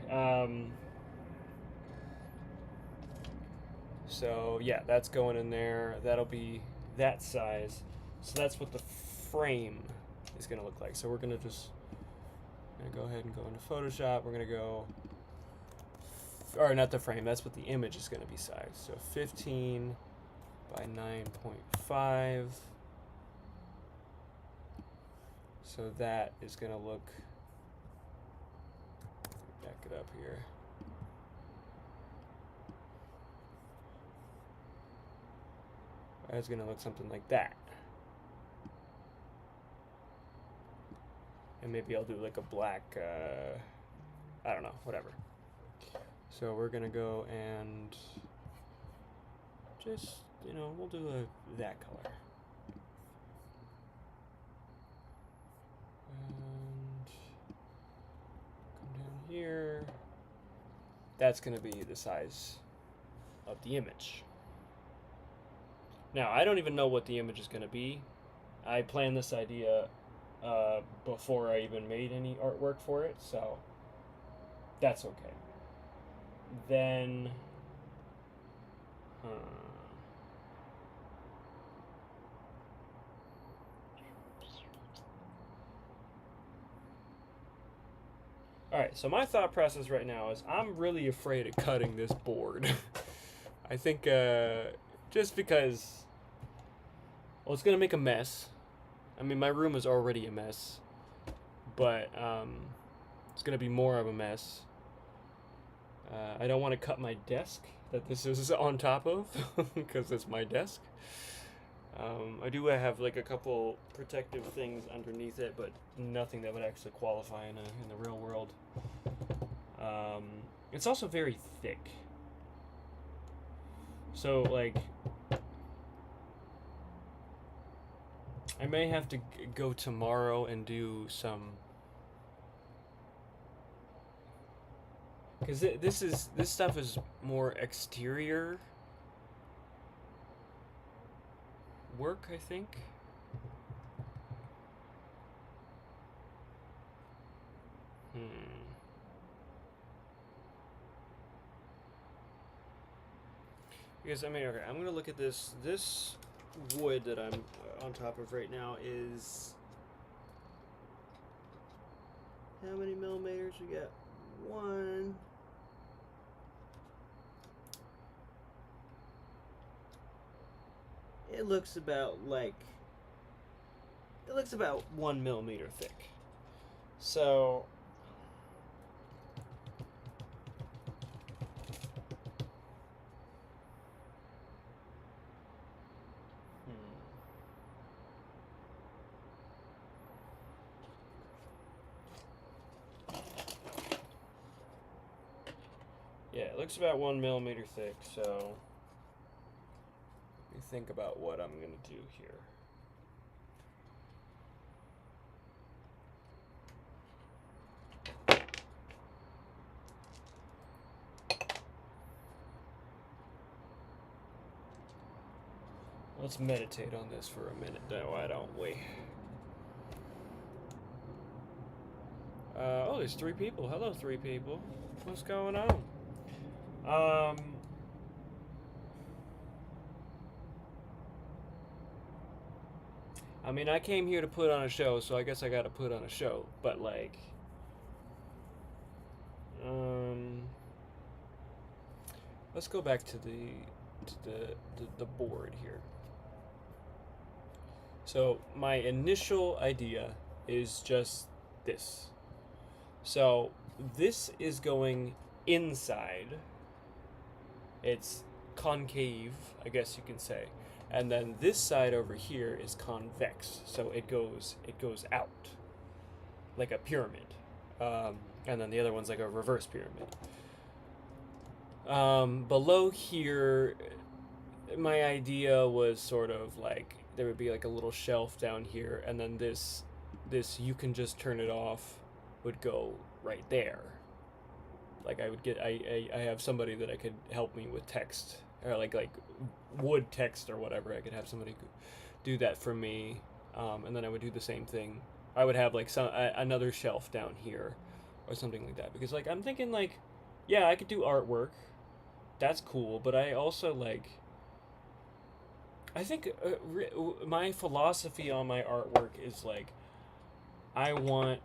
So yeah, that's going in there. That'll be that size. So that's what the frame is going to look like. So we're going to go ahead and go into Photoshop. We're going to go, or not the frame, that's what the image is going to be sized. So 15 by 9.5. So that is going to look, back it up here. That's going to look something like that. And maybe I'll do like a black, I don't know, whatever. So we're going to go and just, we'll do that color. And come down here. That's going to be the size of the image. Now, I don't even know what the image is going to be. I planned this idea before I even made any artwork for it, so that's okay. Then, Alright, so my thought process right now is I'm really afraid of cutting this board. I think, just because, well, it's going to make a mess. I mean, my room is already a mess, but it's going to be more of a mess. I don't want to cut my desk that this is on top of, because it's my desk. I do have like a couple protective things underneath it, but nothing that would actually qualify in the real world. It's also very thick. So, like, I may have to go tomorrow and do some, because this stuff is more exterior work, I think. Because, I mean, okay, I'm going to look at this. This wood that I'm on top of right now is, how many millimeters? We got 1. It looks about 1 millimeter thick. So, yeah, it looks about 1 millimeter thick, so me think about what I'm going to do here. Let's meditate on this for a minute, why don't we? Oh, there's 3 people. Hello, 3 people. What's going on? I mean, I came here to put on a show, so I guess I gotta put on a show. But like, let's go back to the board here. So my initial idea is just this. So this is going inside. It's concave, I guess you can say. And then this side over here is convex, so it goes out like a pyramid. And then the other one's like a reverse pyramid. Below here, my idea was sort of like there would be like a little shelf down here, and then this you can just turn it off would go right there. Like I would get I have somebody that I could help me with text, or like wood text or whatever. I could have somebody do that for me, and then I would do the same thing. I would have like another shelf down here or something like that, because like I'm thinking like, yeah, I could do artwork. That's cool, but I also like, I think my philosophy on my artwork is like, I want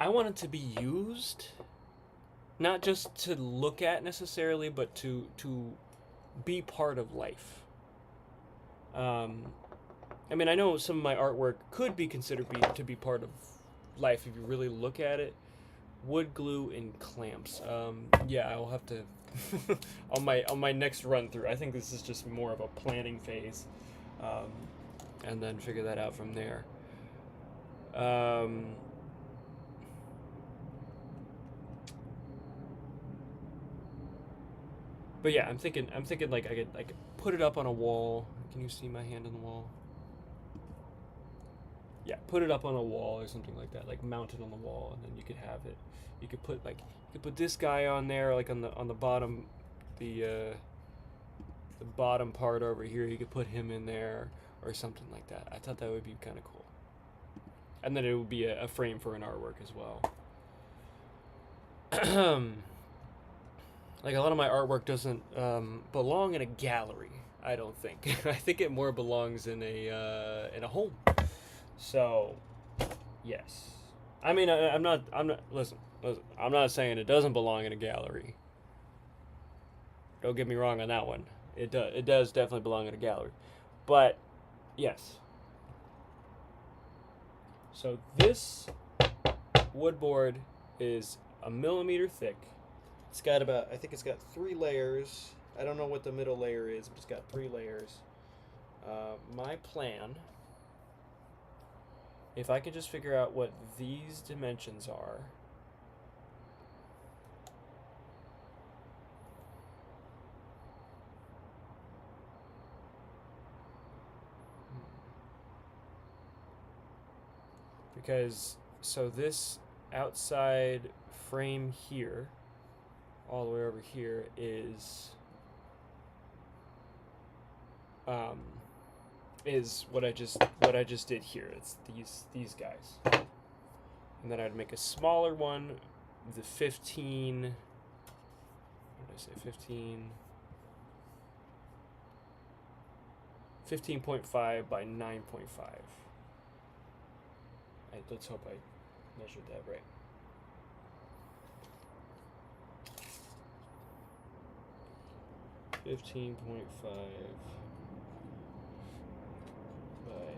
it to be used, not just to look at necessarily, but to be part of life. I mean, I know some of my artwork could be considered to be part of life if you really look at it. Wood glue and clamps. Yeah, I'll have to on my next run through. I think this is just more of a planning phase, and then figure that out from there. But yeah, I'm thinking like I could put it up on a wall. Can you see my hand on the wall? Yeah, put it up on a wall or something like that, like mount it on the wall, and then you could have it. You could put this guy on there, like on the bottom, the bottom part over here. You could put him in there or something like that. I thought that would be kind of cool. And then it would be a frame for an artwork as well. Like a lot of my artwork doesn't belong in a gallery. I don't think. I think it more belongs in a home. So, yes. I mean, I'm not. Listen. I'm not saying it doesn't belong in a gallery. Don't get me wrong on that one. It does definitely belong in a gallery, but yes. So this wood board is a millimeter thick. It's got I think it's got 3 layers. I don't know what the middle layer is, but it's got 3 layers. My plan, if I could just figure out what these dimensions are. Because, so this outside frame here, all the way over here, is what I just did here. It's these guys, and then I'd make a smaller one, the 15. What did I say? 15.5 by 9.5. Let's hope I measured that right. $15.5 by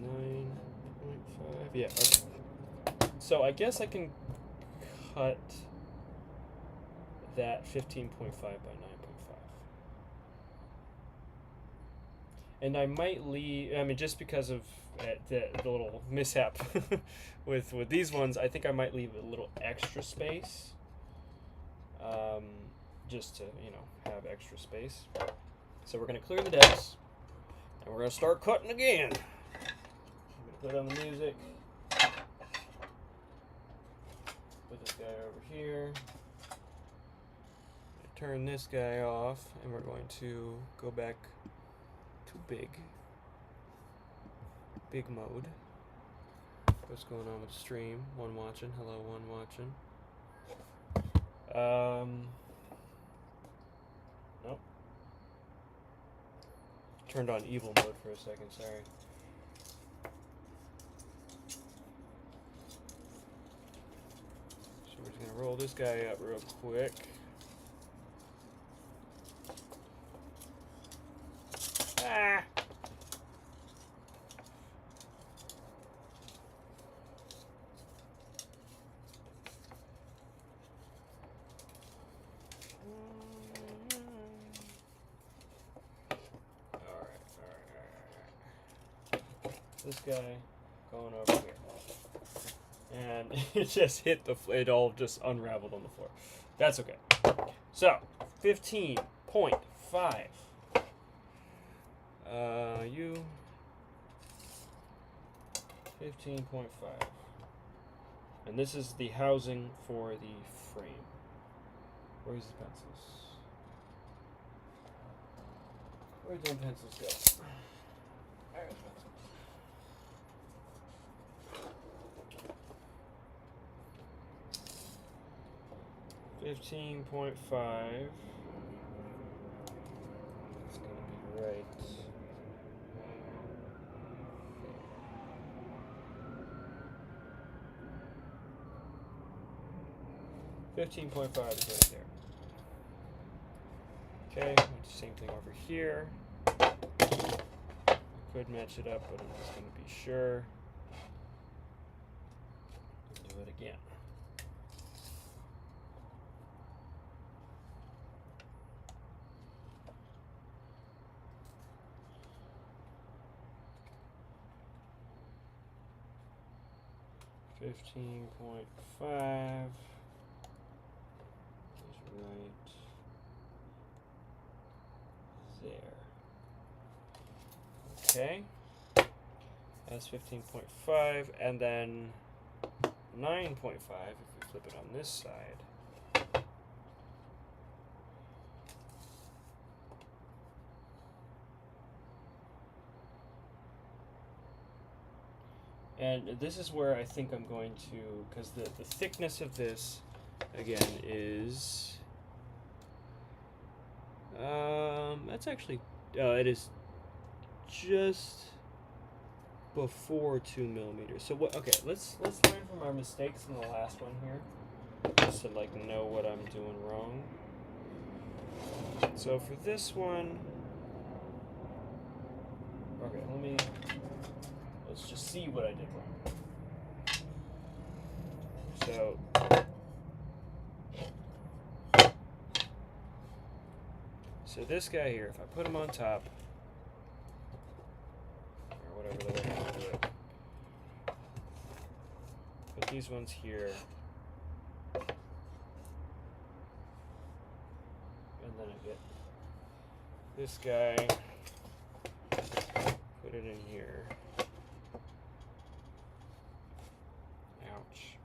9.5. Yeah. Okay. So I guess I can cut that 15.5 by 9.5. And I might leave, I mean, just because of the little mishap with these ones, I think I might leave a little extra space. just to, you know, have extra space. So we're going to clear the decks, and we're going to start cutting again. I'm going to put on the music. Put this guy over here. Turn this guy off, and we're going to go back to big mode. What's going on with the stream? One watching. Hello, one watching. Nope. Turned on evil mode for a second, sorry. So we're just gonna roll this guy up real quick. Ah! This guy going over here. And it just hit the floor. It all just unraveled on the floor. That's okay. So, 15.5. You 15.5. And this is the housing for the frame. Where's the pencils? Where'd the pencils go? There's pencils. 15.5. It's going to be right. 15.5 is right there. Okay, do the same thing over here. Could match it up, but I'm just going to be sure. Do it again. $15.5 is right there. Okay, that's 15.5, and then 9.5 if we flip it on this side. And this is where I think I'm going to, because the thickness of this, again, is, that's actually, it is just before 2 millimeters. So what? Okay, let's learn from our mistakes in the last one here, just to like know what I'm doing wrong. So for this one, okay, let's just see what I did wrong. So this guy here, if I put him on top, or whatever the way I do it, put these ones here, and then I get this guy, put it in here. Ouch.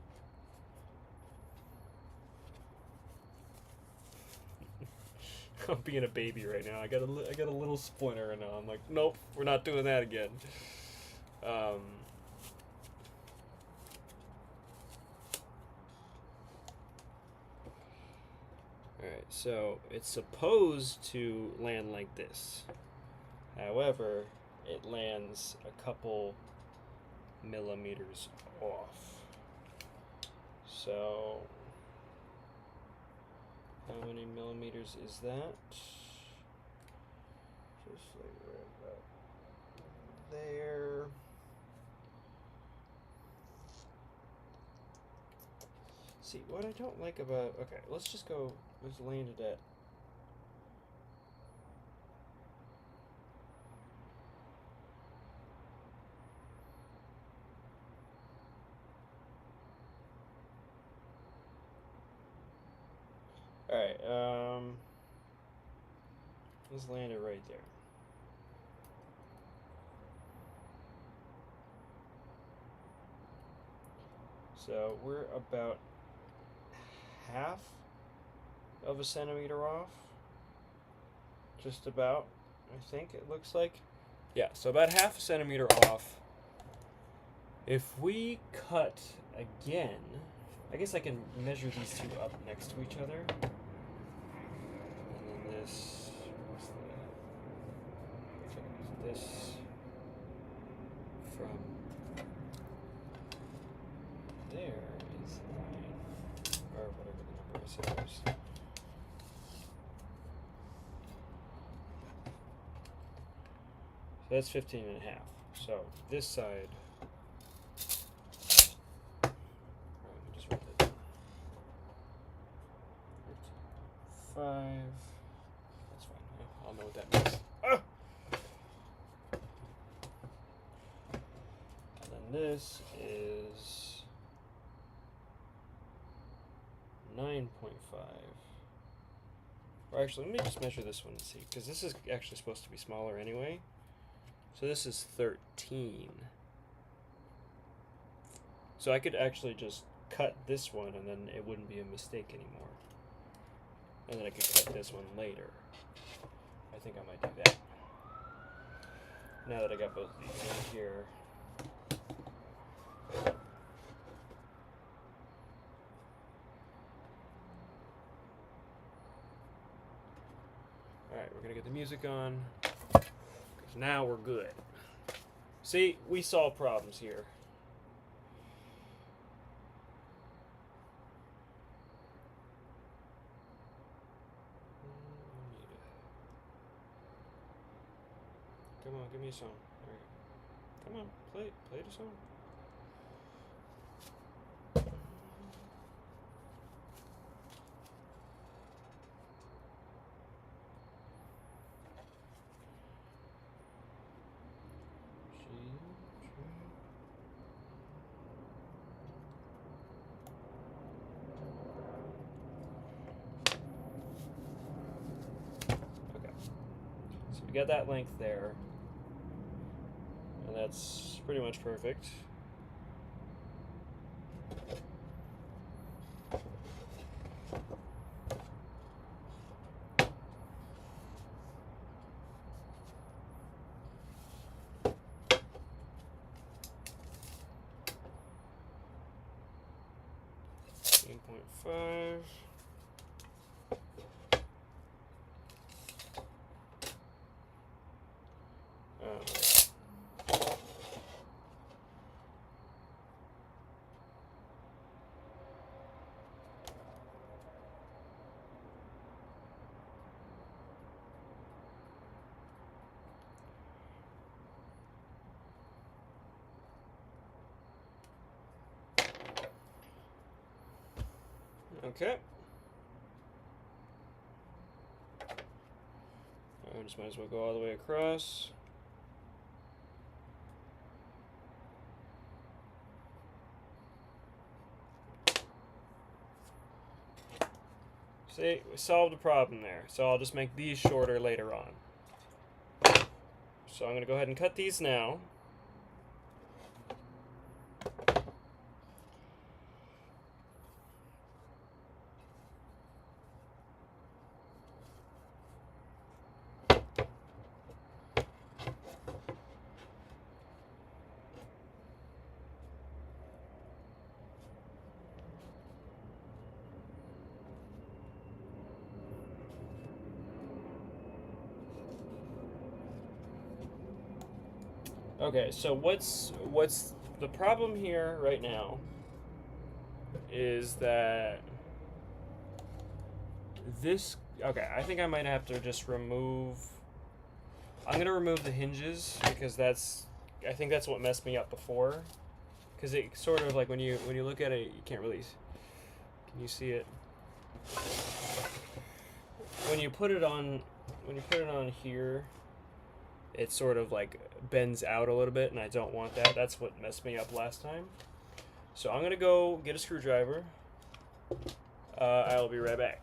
I'm being a baby right now. I got a little splinter, and I'm like, nope, we're not doing that again. All right, so it's supposed to land like this. However, it lands a couple millimeters off. So how many millimeters is that? Just like right about there. See, what I don't like about, okay, let's just go, let's land it at, Alright, let's land it right there. So we're about half of a centimeter off. Just about, I think it looks like. Yeah, so about half a centimeter off. If we cut again, I guess I can measure these two up next to each other. And then this, this from there is 9, or whatever the number is. So that's 15 and a half. So this side, just write that down. 5. That's fine. I'll know what that means. Ah! And then this is 9.5. Or actually, let me just measure this one and see, because this is actually supposed to be smaller anyway. So this is 13. So I could actually just cut this one and then it wouldn't be a mistake anymore. And then I could cut this one later. I think I might do that. Now that I got both of these in here. Alright, we're gonna get the music on. Because now we're good. See, we solve problems here. Come on, give me a song. All right. Come on, play the song. Okay. So we got that length there. And that's pretty much perfect. .5. Okay. I just might as well go all the way across. See, we solved a problem there. So I'll just make these shorter later on. So I'm going to go ahead and cut these now. Okay, so what's the problem here right now is that this, okay, I think I might have to just remove, I'm going to remove the hinges because I think that's what messed me up before. Because it sort of like when you look at it, you can't really, can you see it? When you put it on here, it sort of like bends out a little bit, and I don't want that. That's what messed me up last time. So I'm gonna go get a screwdriver. I'll be right back.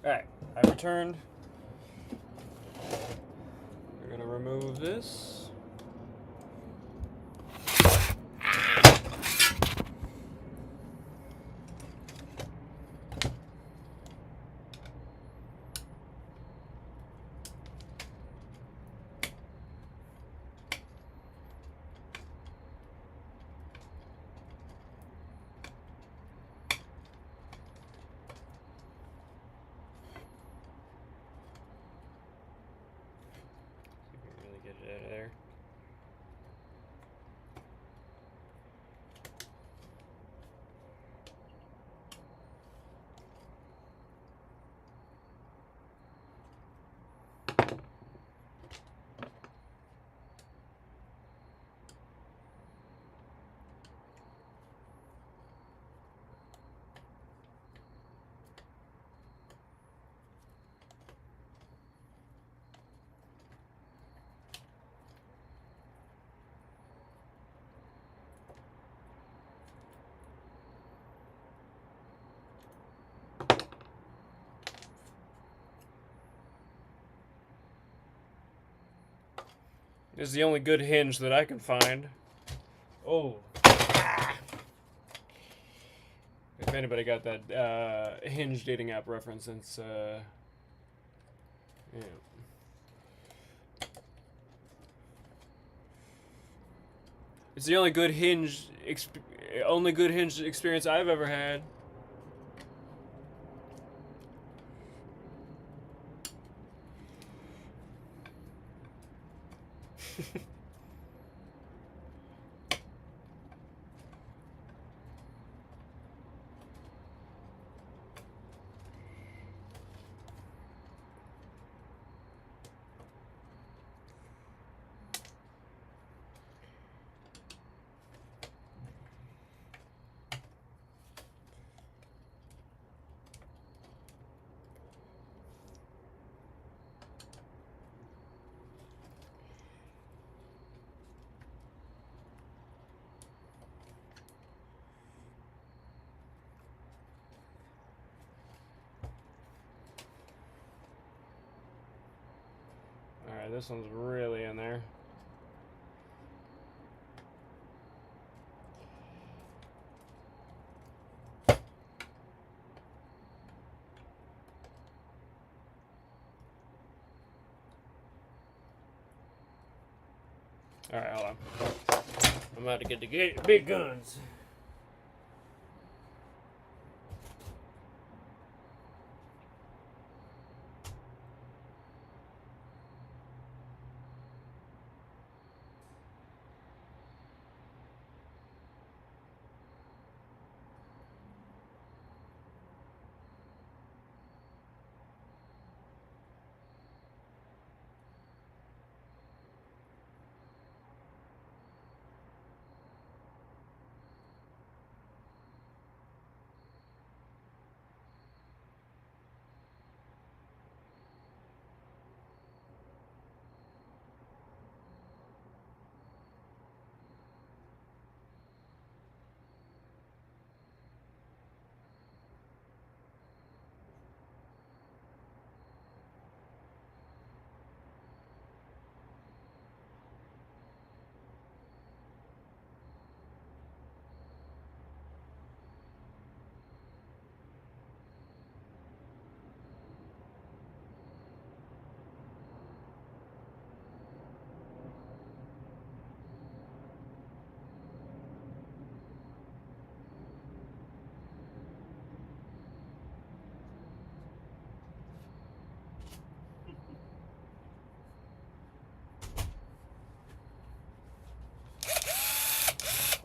Alright, I returned. We're gonna remove this. Get it out of there. This is the only good hinge that I can find. Oh. If anybody got that Hinge dating app reference, it's yeah. It's the only good Hinge experience I've ever had. Alright, this one's really in there. Alright, hold on. I'm about to get the big guns.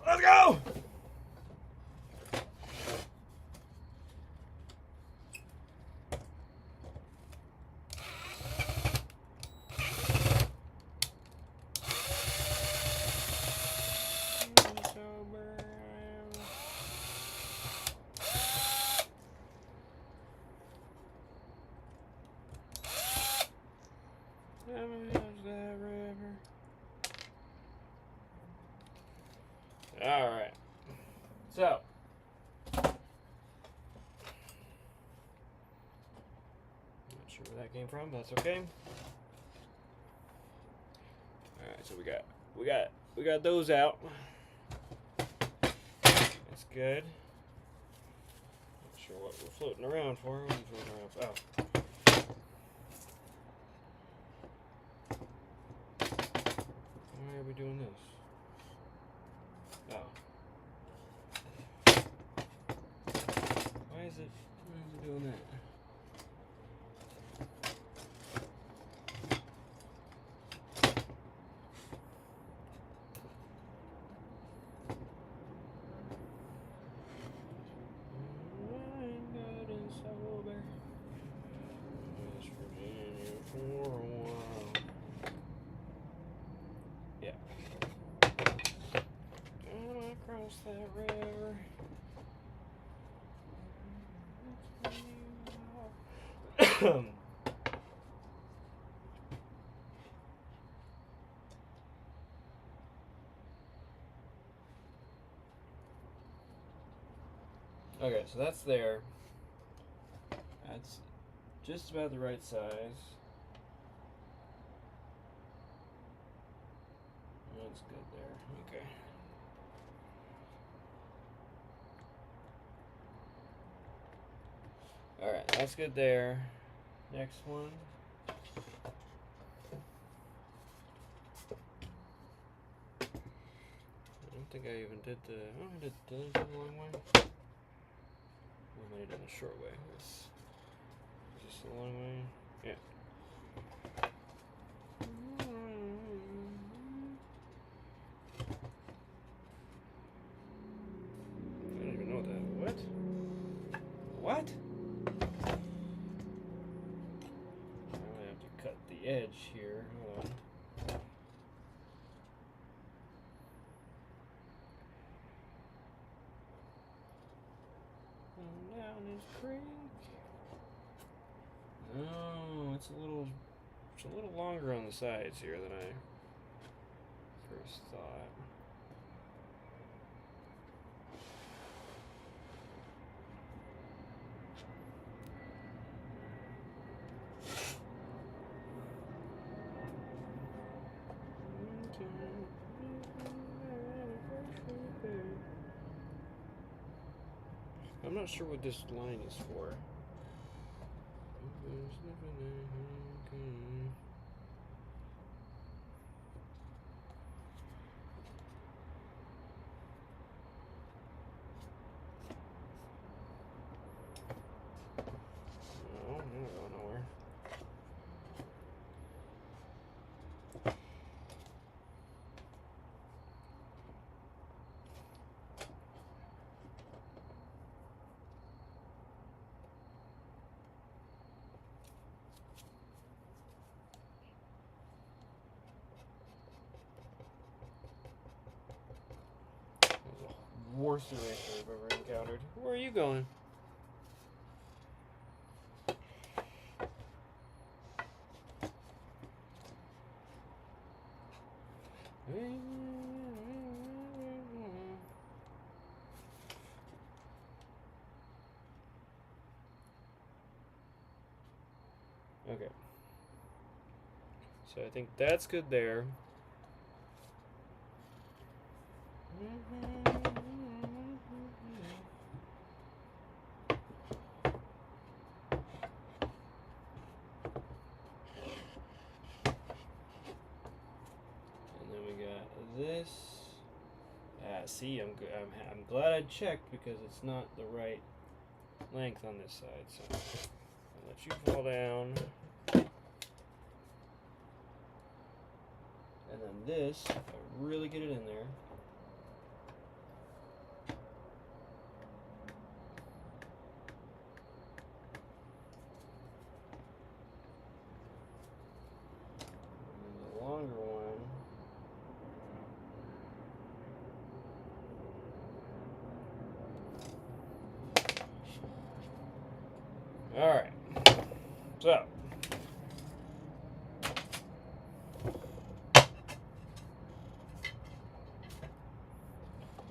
Let's go! Alright. So. that came from. That's okay. All right, so we got those out. That's good. Not sure what we're floating around for. What are we floating around for? Oh. Why are we doing this? Oh. Why is it doing that? That river. Okay, so that's there. That's just about the right size. That's good there. Okay. Alright, that's good there. Next one. I don't think I even did the... Oh, I did the long way. I might have done the short way. Is this the long way? Yeah. I don't even know that. What? What? Cut the edge here. Hold on. Down this creek. Oh, it's a little longer on the sides here than I first thought. I'm not sure what this line is for. No, I'm not going nowhere. Worst eraser I've ever encountered. Where are you going? Okay. So I think that's good there. This. See, I'm glad I checked because it's not the right length on this side. So I'll let you fall down, and then this, if I really get it in there. And the longer one. All right, so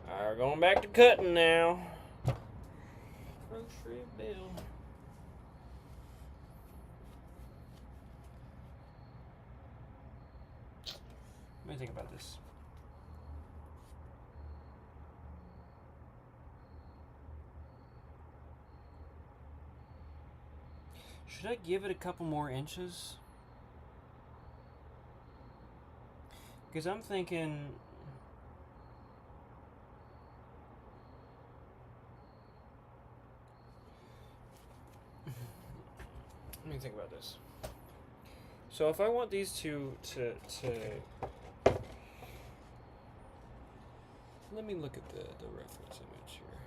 we're going back to cutting now. Grocery bill. me think about this. Should I give it a couple more inches? Because I'm thinking... Let me think about this. So if I want these two to let me look at the reference image here.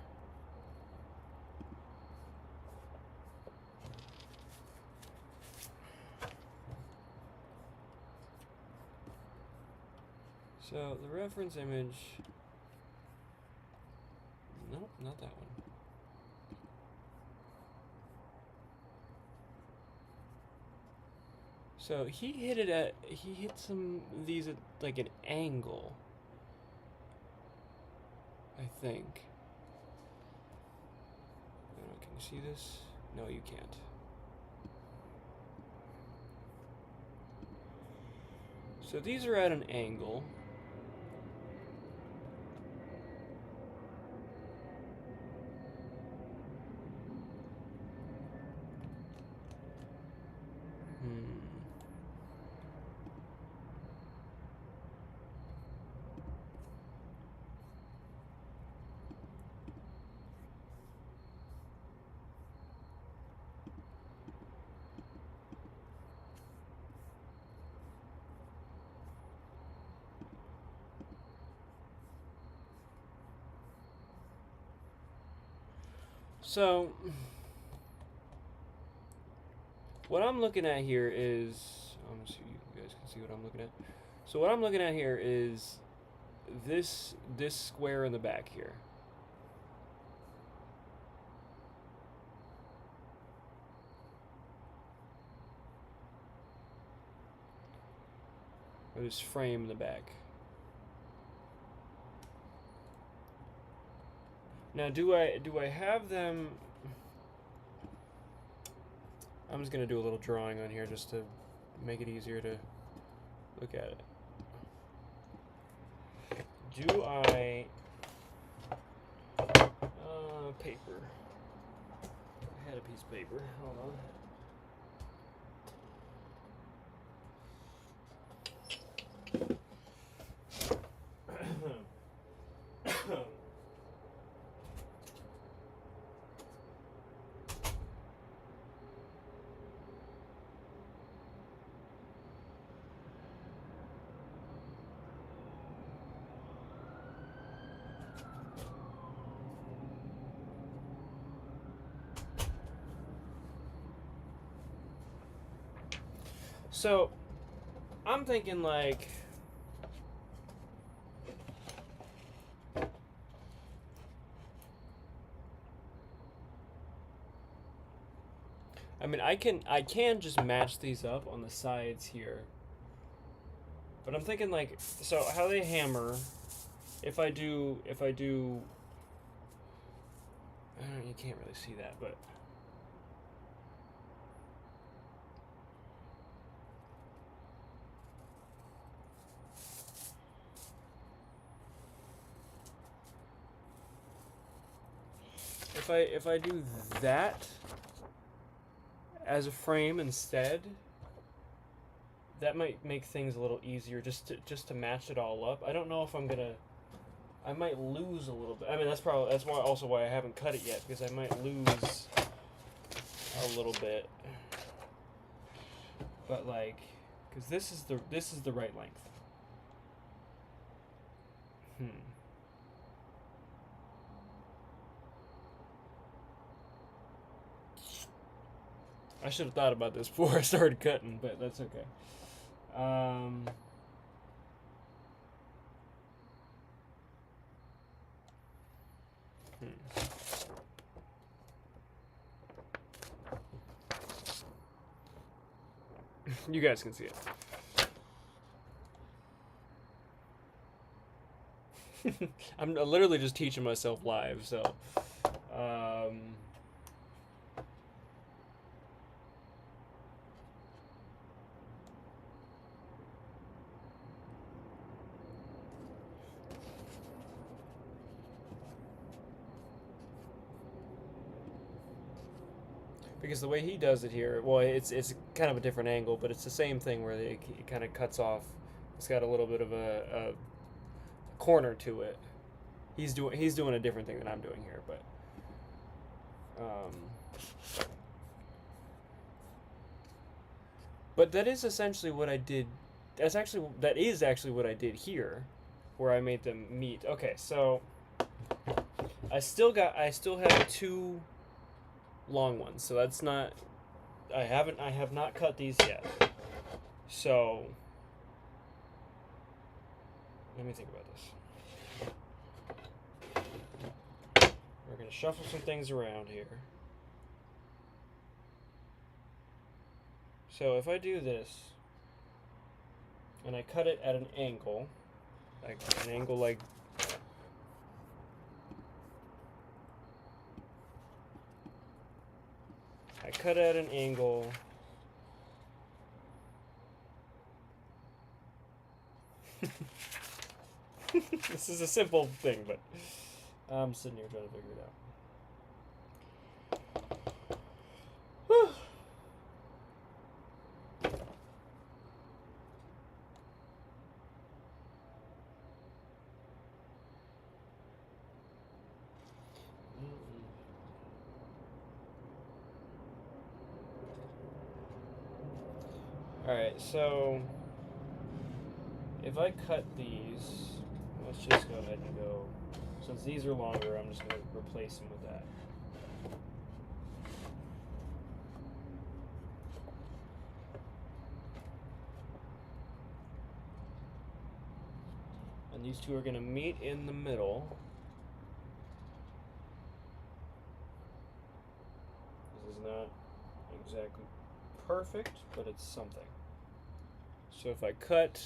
So the reference image, nope, not that one. So he hit some of these at like an angle, I think. I don't know, can you see this? No, you can't. So these are at an angle. So, what I'm looking at here is, I'm gonna see if you guys can see what I'm looking at. So what I'm looking at here is this square in the back here. Or this frame in the back. Now, do I have them? I'm just gonna do a little drawing on here just to make it easier to look at it. Do I paper? I had a piece of paper. Hold on. So, I'm thinking like, I mean, I can just match these up on the sides here. But I'm thinking like, so how they hammer, if I do, I don't know, you can't really see that, but if I do that as a frame instead, that might make things a little easier just to match it all up. I don't know if I might lose a little bit. I mean, that's why I haven't cut it yet, because I might lose a little bit. But like, because this is the right length. I should have thought about this before I started cutting, but that's okay. You guys can see it. I'm literally just teaching myself live, so. Because the way he does it here, well, it's kind of a different angle, but it's the same thing where it kind of cuts off. It's got a little bit of a corner to it. He's doing a different thing than I'm doing here, but that is essentially what I did. That is actually what I did here, where I made them meet. Okay, so I still have two long ones, so that's not. I have not cut these yet. So let me think about this. We're gonna shuffle some things around here. So if I do this, and I cut it at an angle, like I cut at an angle. This is a simple thing, but I'm sitting here trying to figure it out. Alright, so if I cut these, let's just go ahead and go. Since these are longer, I'm just going to replace them with that. And these two are going to meet in the middle. This is not exactly perfect, but it's something. So if I cut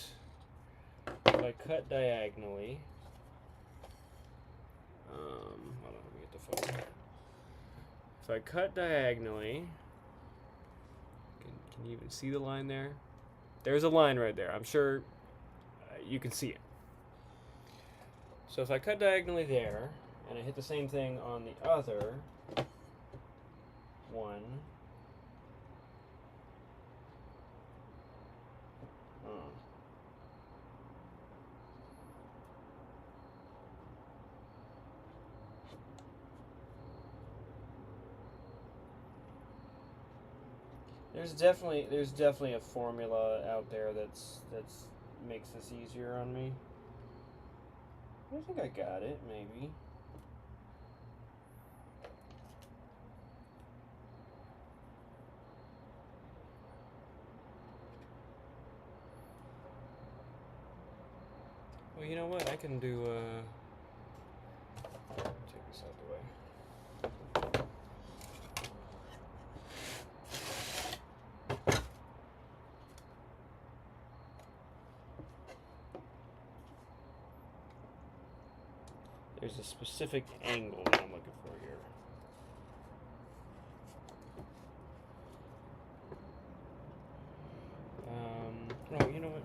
diagonally, hold on, let me get the phone. If I cut diagonally, can you even see the line there? There's a line right there. I'm sure you can see it. So if I cut diagonally there, and I hit the same thing on the other one, there's definitely a formula out there that's makes this easier on me. I think I got it, maybe. Well, you know what? I can do, take this out of the way. There's a specific angle that I'm looking for here. Oh, you know what?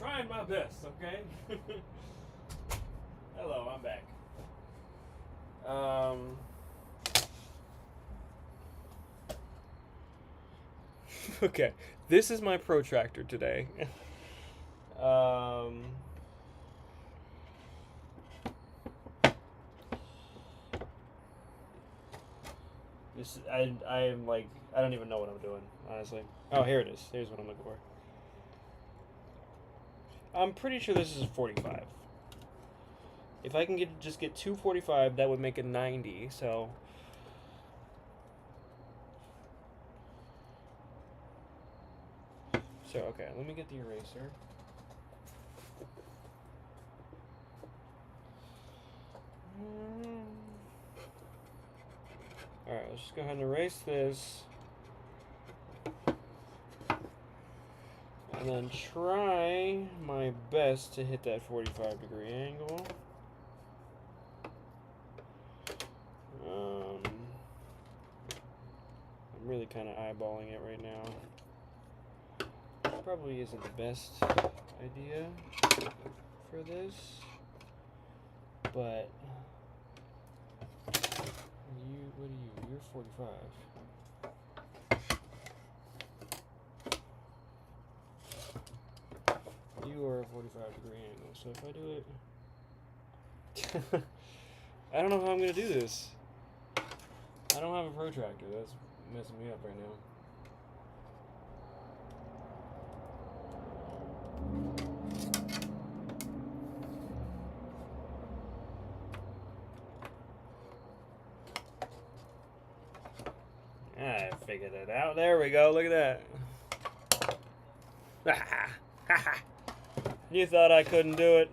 trying my best, okay? Hello, I'm back. Okay, this is my protractor today. I am like, I don't even know what I'm doing, honestly. Oh, here it is. Here's what I'm looking for. I'm pretty sure this is 45. If I can just get 245, that would make it 90. So okay, let me get the eraser. Alright, let's just go ahead and erase this. And then try my best to hit that 45-degree angle. I'm really kind of eyeballing it right now. Probably isn't the best idea for this, but you're 45. You are a 45-degree angle, so if I do it... I don't know how I'm going to do this. I don't have a protractor. That's messing me up right now. I figured it out. There we go. Look at that. You thought I couldn't do it?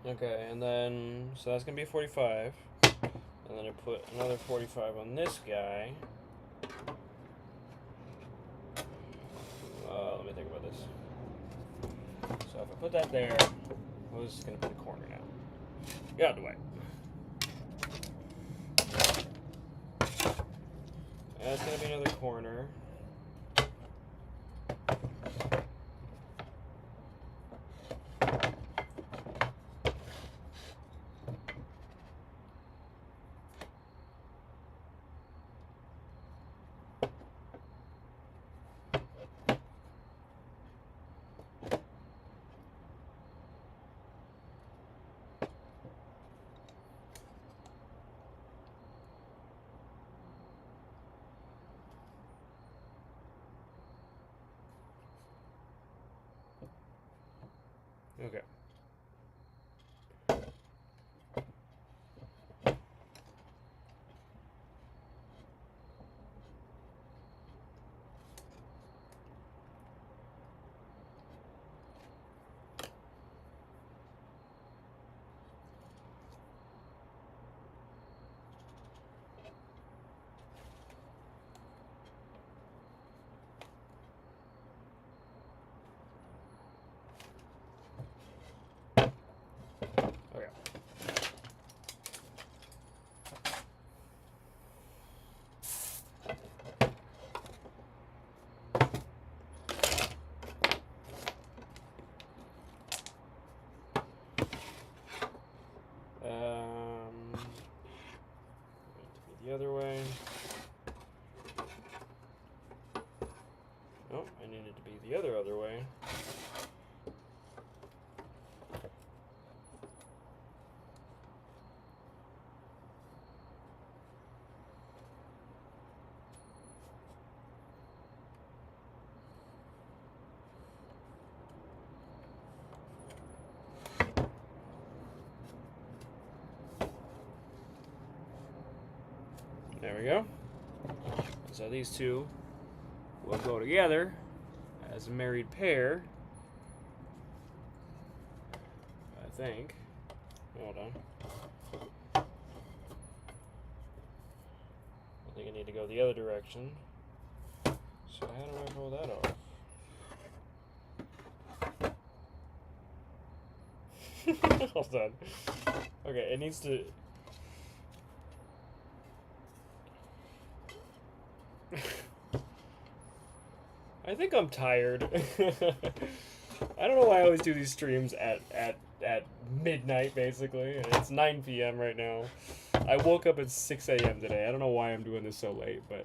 Okay, and then, so that's going to be 45. And then I put another 45 on this guy. Let me think about this. So if I put that there, I was just going to put a corner now. Get out of the way. And that's going to be another corner. Okay. The other way. Oh, I need it to be the other way. There we go. So these two will go together as a married pair. I think. Hold on. I think I need to go the other direction. So how do I pull that off? Hold on. Okay, it needs to... I think I'm tired. I don't know why I always do these streams at midnight, basically. It's 9 p.m. right now. I woke up at 6 a.m. today. I don't know why I'm doing this so late, but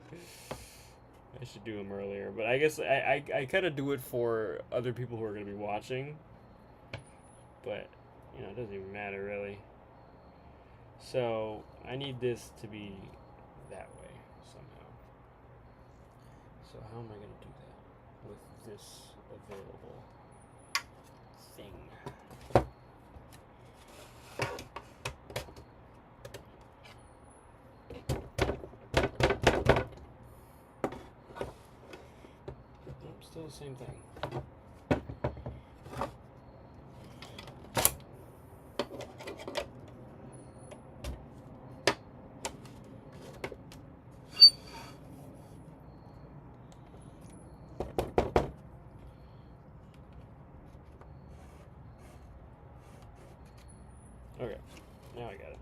I should do them earlier. But I guess I kind of do it for other people who are going to be watching. But, you know, it doesn't even matter, really. So, I need this to be that way, somehow. So, how am I going to do that with this available thing? Nope, still the same thing. Okay, now I got it.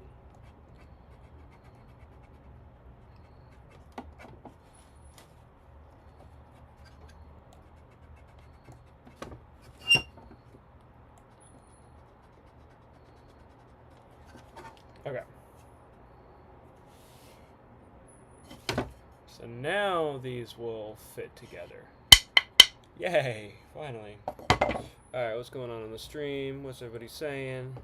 Okay. So now these will fit together. Yay, finally. Alright, what's going on the stream? What's everybody saying?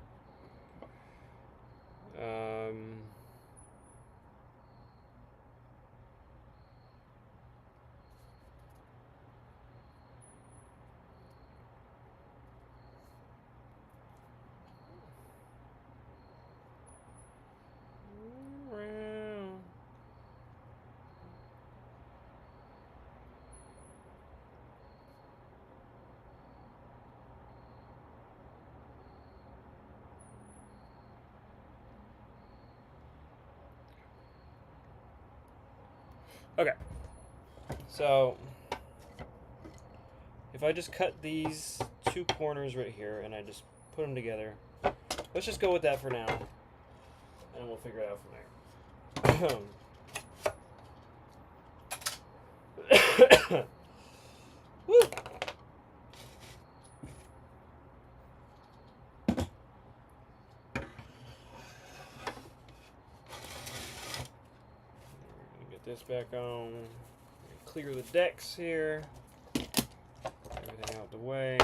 Okay, so if I just cut these two corners right here and I just put them together, let's just go with that for now, and we'll figure it out from there. Woo! This back on, clear the decks here, everything out the way.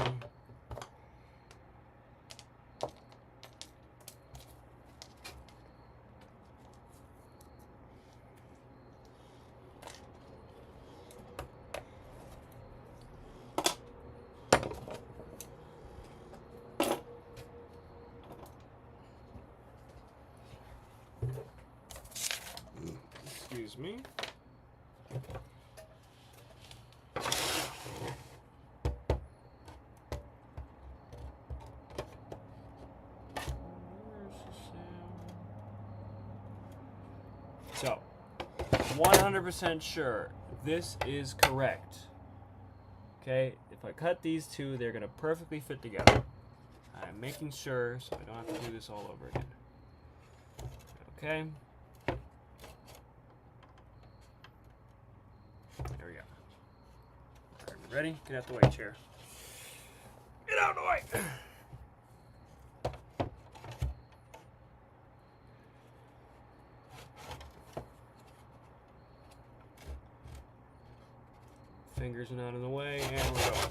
Excuse me. So, 100% sure this is correct. Okay, if I cut these two, they're gonna perfectly fit together. I'm making sure so I don't have to do this all over again. Okay. There we go. Are you ready? Get out the way, chair. Get out of the way! Fingers are not in the way, and we're going.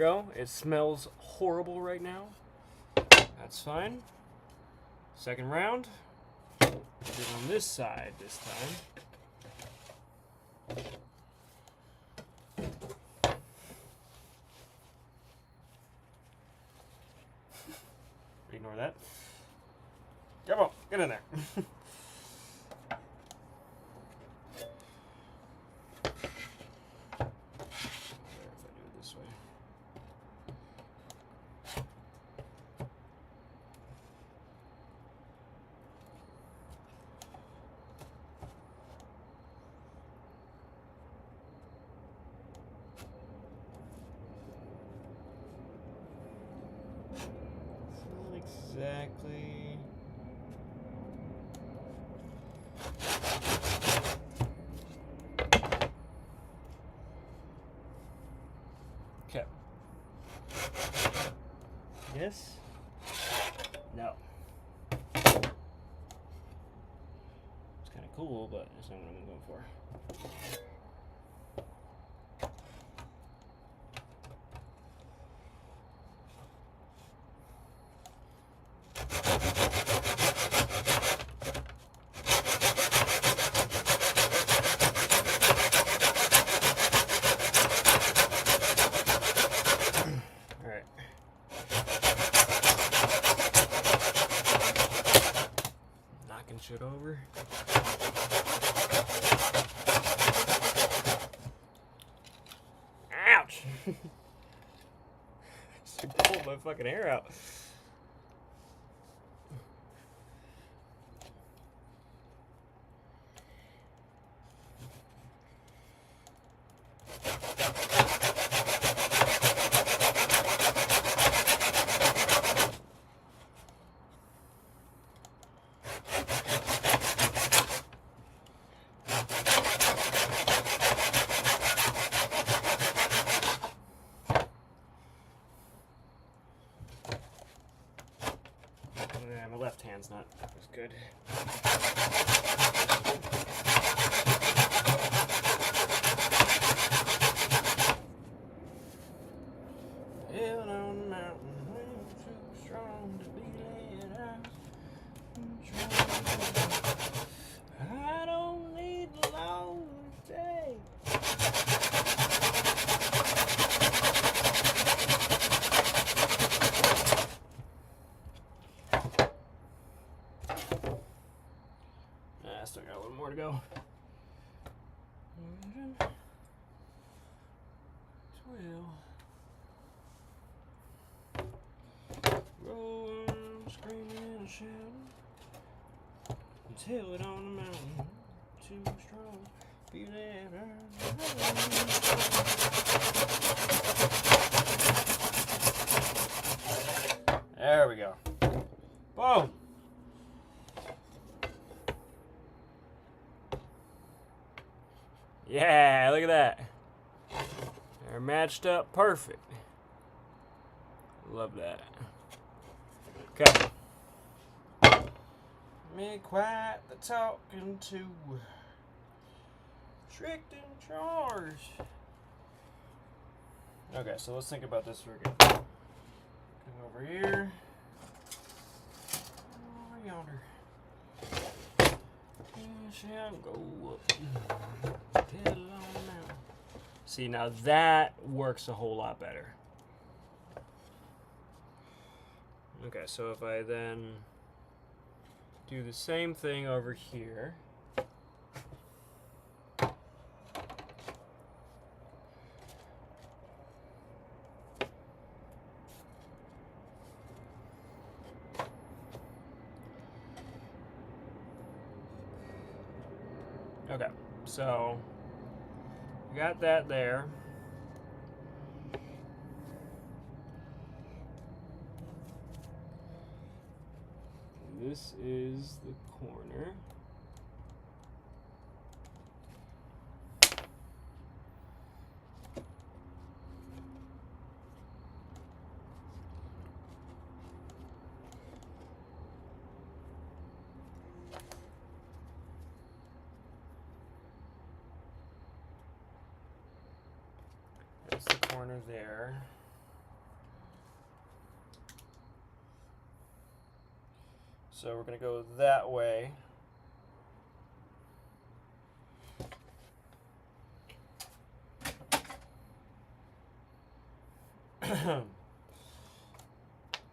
go. It smells horrible right now. That's fine. Second round. Do it on this side this time. Ignore that. Come on, get in there. Exactly. Okay. Yes. No. It's kind of cool, but that's not what I'm going for. Shit over. Ouch! Just pulled my fucking hair out. Yeah, my left hand's not as good. Hill on the mountain, too strong to be let out. I don't need a long day. I still got a little more to go. 12. Rolling, screaming and shouting until it on the mountain. Too strong, be there. There we go. Boom. Yeah, look at that. They're matched up perfect. Love that. Okay. Me quite the talking to. Tricked and charged. Okay, so let's think about this for again. Come over here. Over yonder. Shall go up. See, now that works a whole lot better. Okay, so if I then do the same thing over here. Okay, so we got that there. This is the corner. That's the corner there. So we're going to go that way.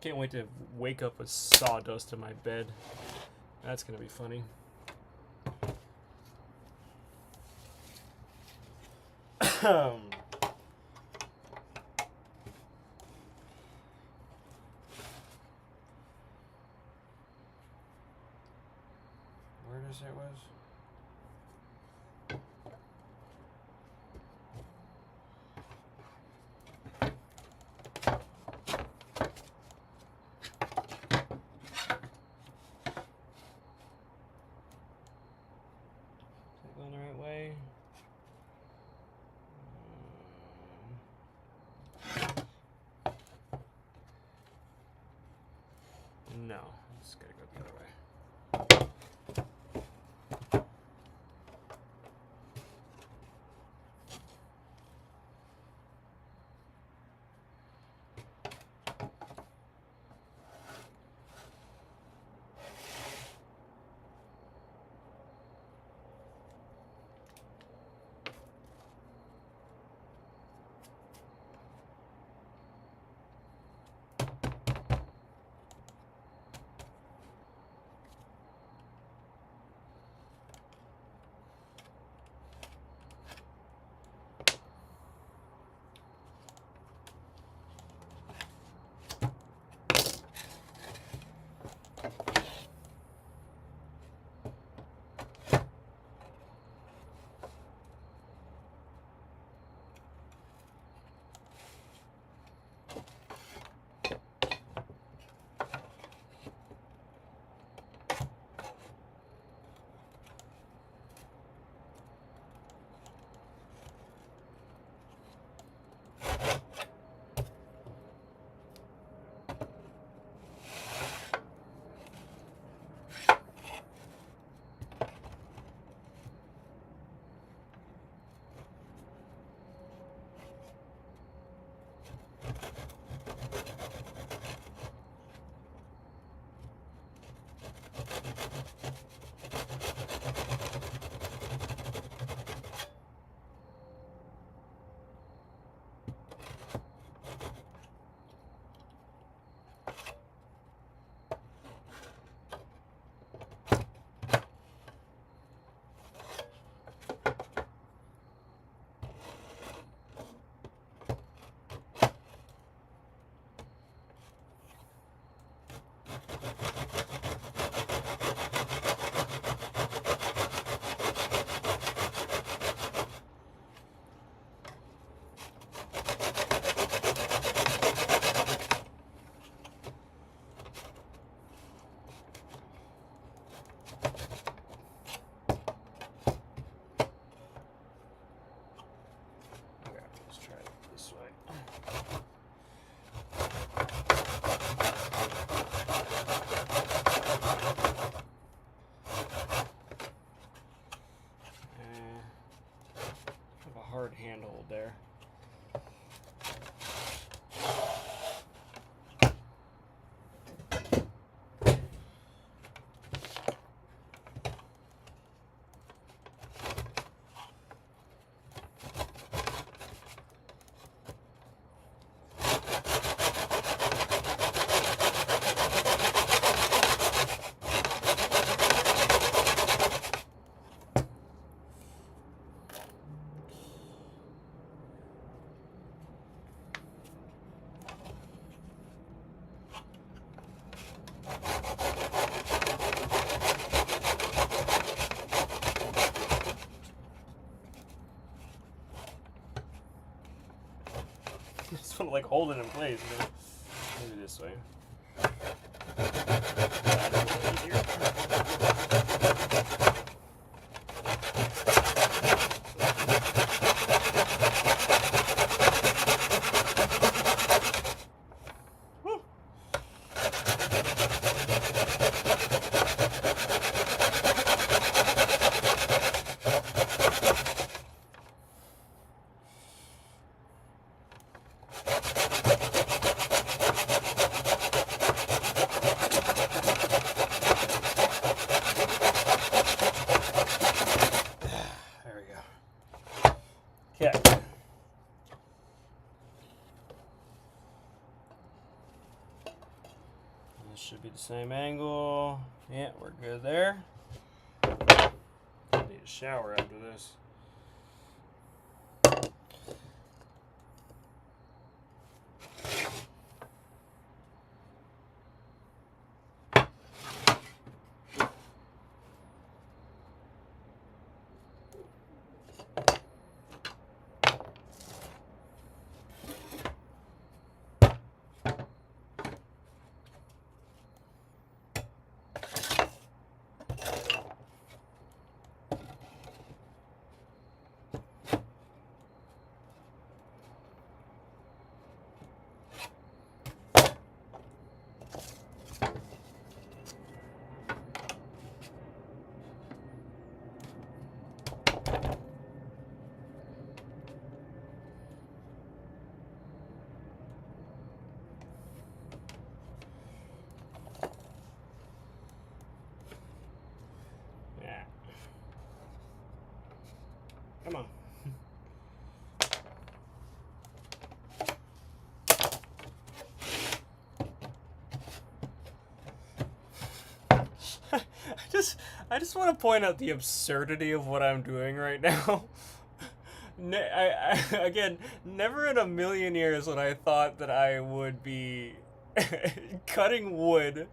Can't wait to wake up with sawdust in my bed. That's going to be funny. Where did I say it was? Going the right way? No, it's gotta go the other way. Hard handhold there. Just want to like hold it in place. Maybe this way. should be the same angle. Yeah, we're good there. Need a shower after this. Come on. I just want to point out the absurdity of what I'm doing right now. Again, never in a million years would I thought that I would be cutting wood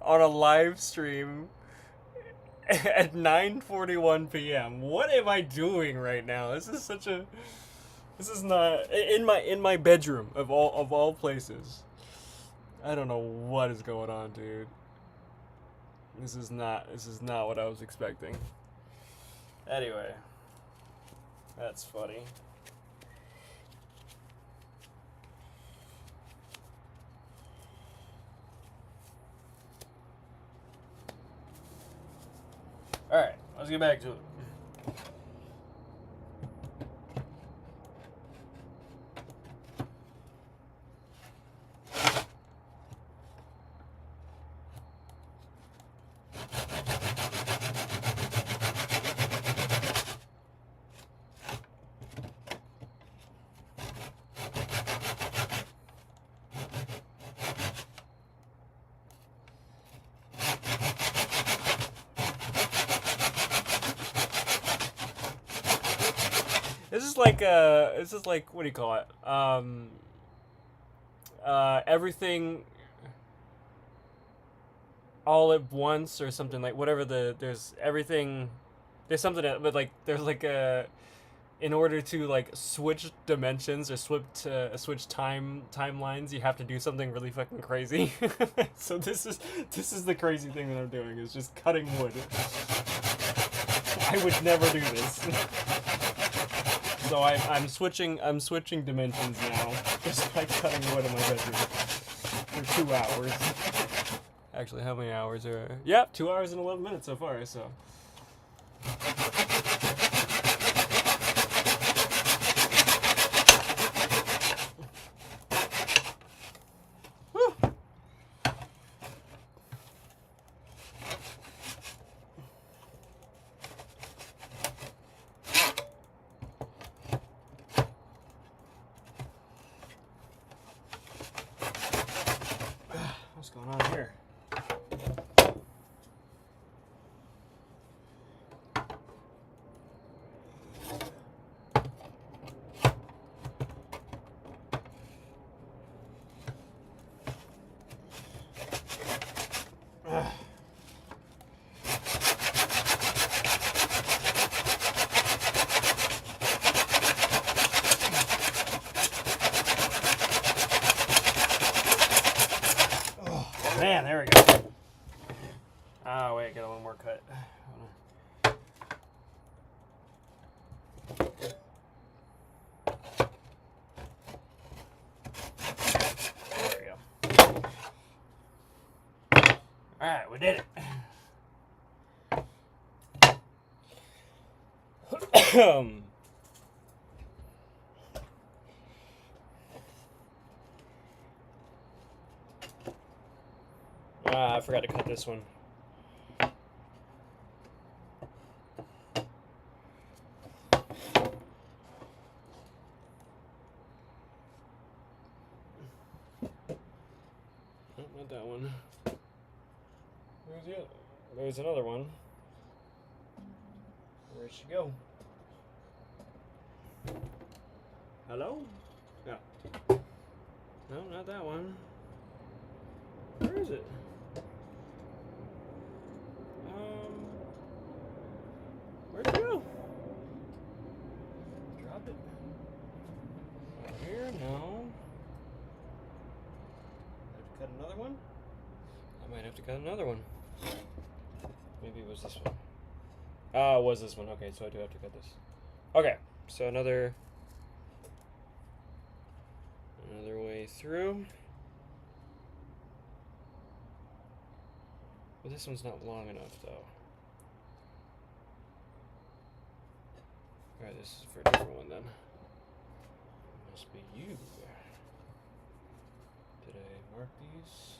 on a live stream at 9:41 p.m. What am I doing right now? This is not in my bedroom of all places. I don't know what is going on, dude. This is not what I was expecting. Anyway, that's funny. All right, let's get back to it. This is like what do you call it? Everything all at once or something, like whatever there's something that, but like there's like in order to like switch dimensions or switch timelines, you have to do something really fucking crazy. So this is the crazy thing that I'm doing, is just cutting wood. I would never do this. So I'm switching dimensions now, just by cutting wood in my bedroom for 2 hours. Actually, how many hours are? Yep, 2 hours and 11 minutes so far. So. What's going on here? Man, there we go. Oh, wait, got one more cut. There we go. Alright, we did it. I forgot to cut this one. Oh, not that one. There's another one. Where'd she go? Hello? Yeah. No, not that one. Where is it? Where'd it go? Drop it. Over here? No. Have to cut another one? I might have to cut another one. Maybe it was this one. Oh, it was this one. Okay, so I do have to cut this. Okay, so another way through. But this one's not long enough, though. Alright, this is for a different one, then. It must be you. Did I mark these?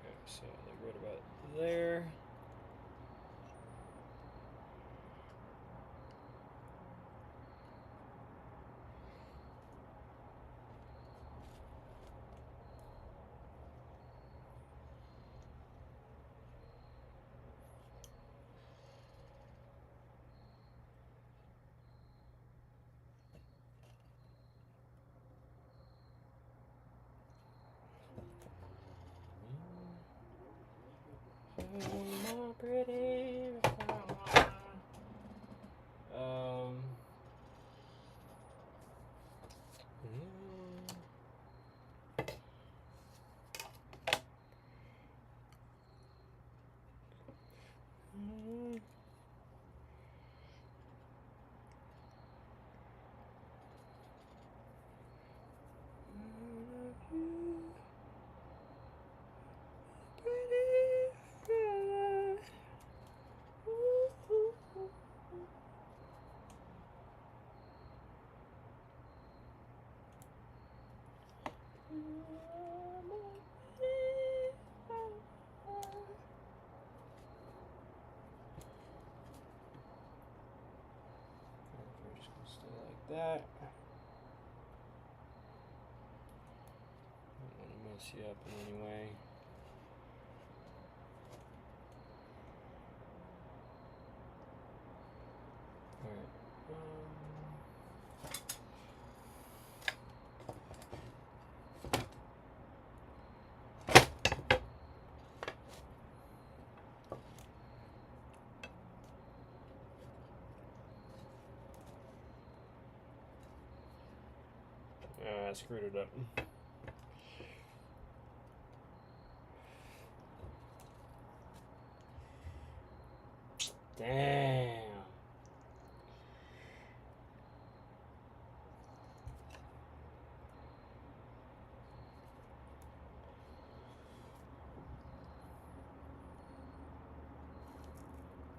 Okay, so like right about there. More pretty. That. I don't want to mess you up in any way. I screwed it up. Damn.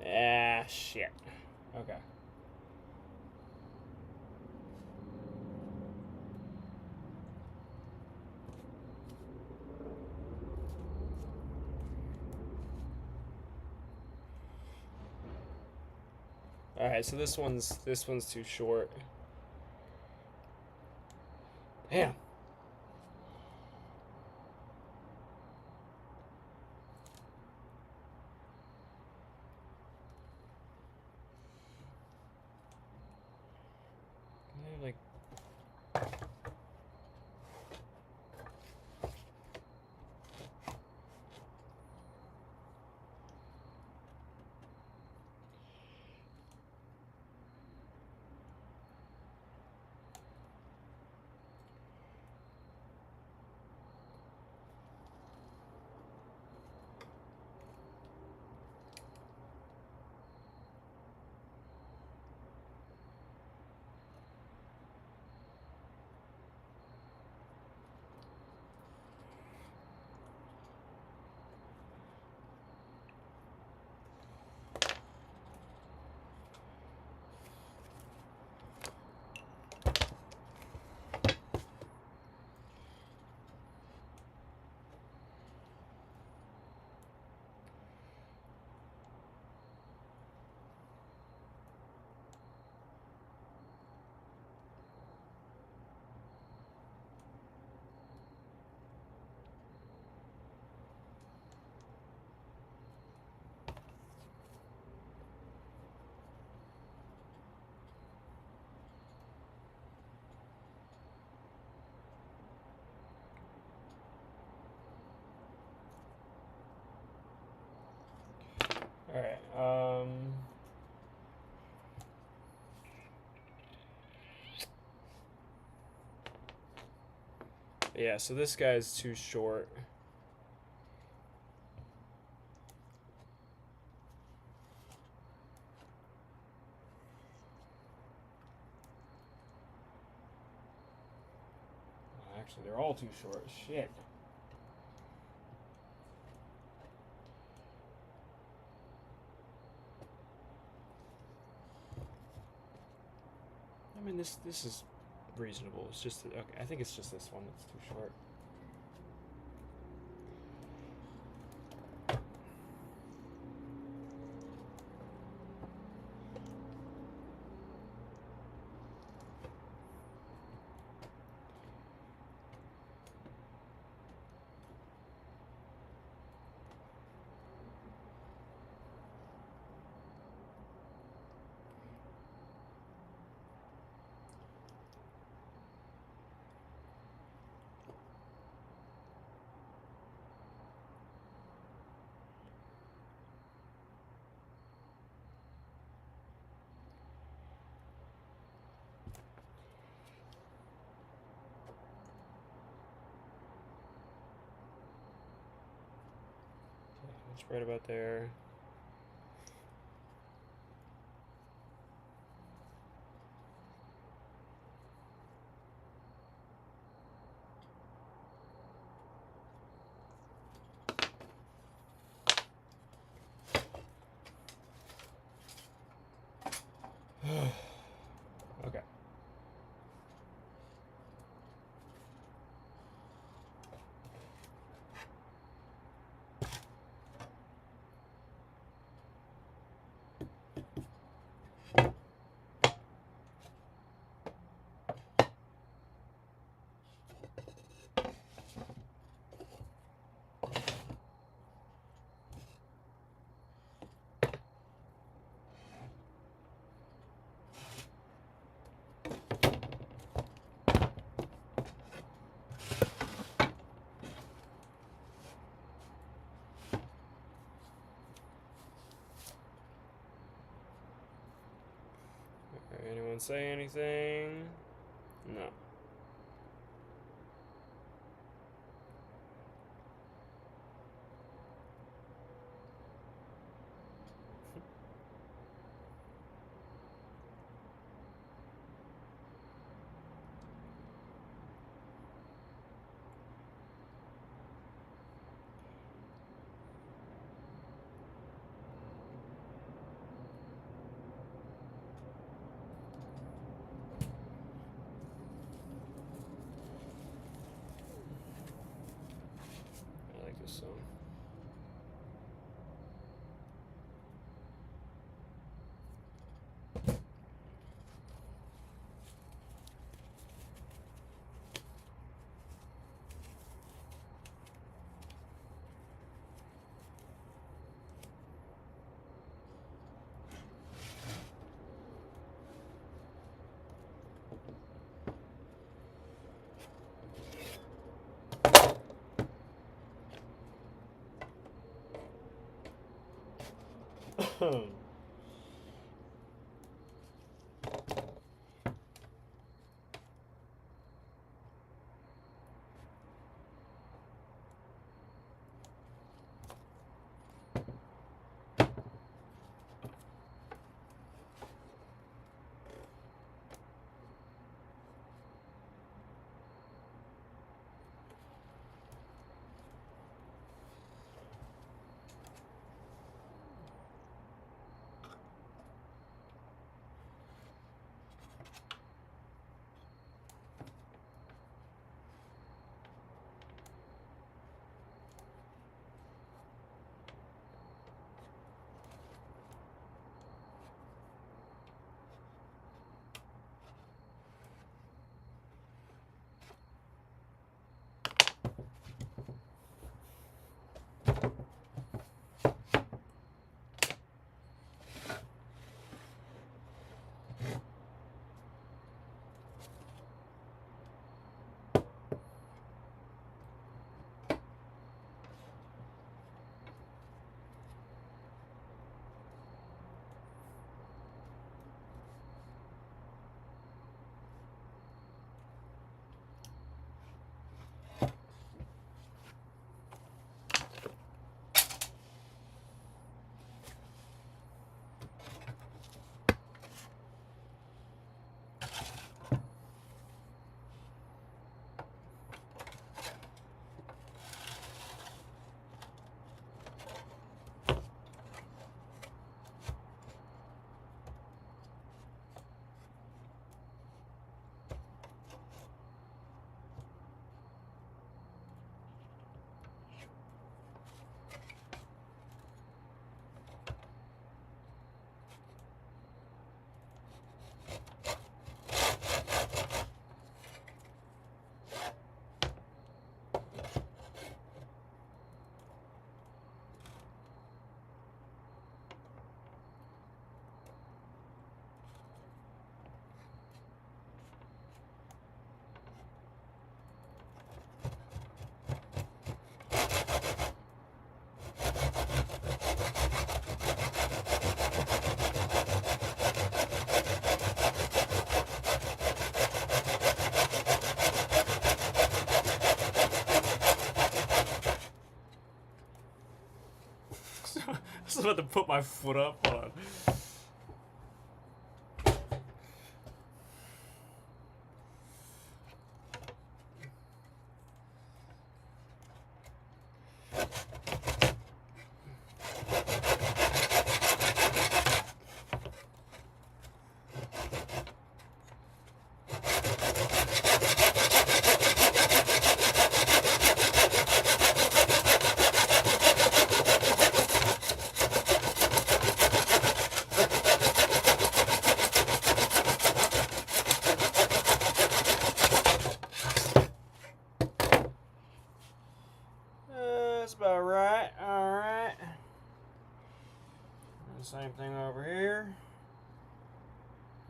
Ah, shit. Okay. All right, so this one's too short. Damn. Like. All right. Yeah, so this guy's too short. Actually, they're all too short. Shit. I mean, this is reasonable. It's just okay. I think it's just this one that's too short. It's right about there. Okay. Anyone say anything? No. I like this song. was about to put my foot up. Hold on. That's about right. Alright. Same thing over here.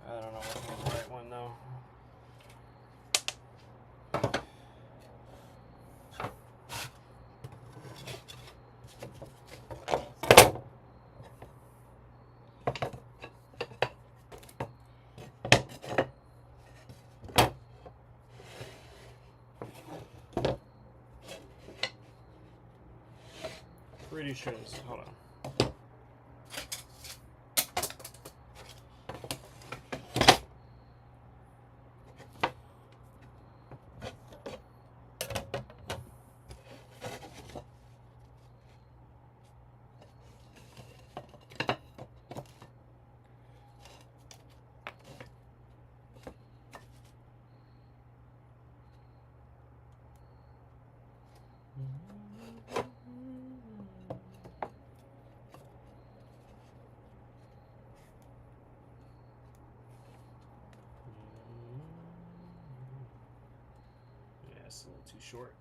I don't know which one's the right one though. Pretty sure this. Hold on. Yeah, it's a little too short.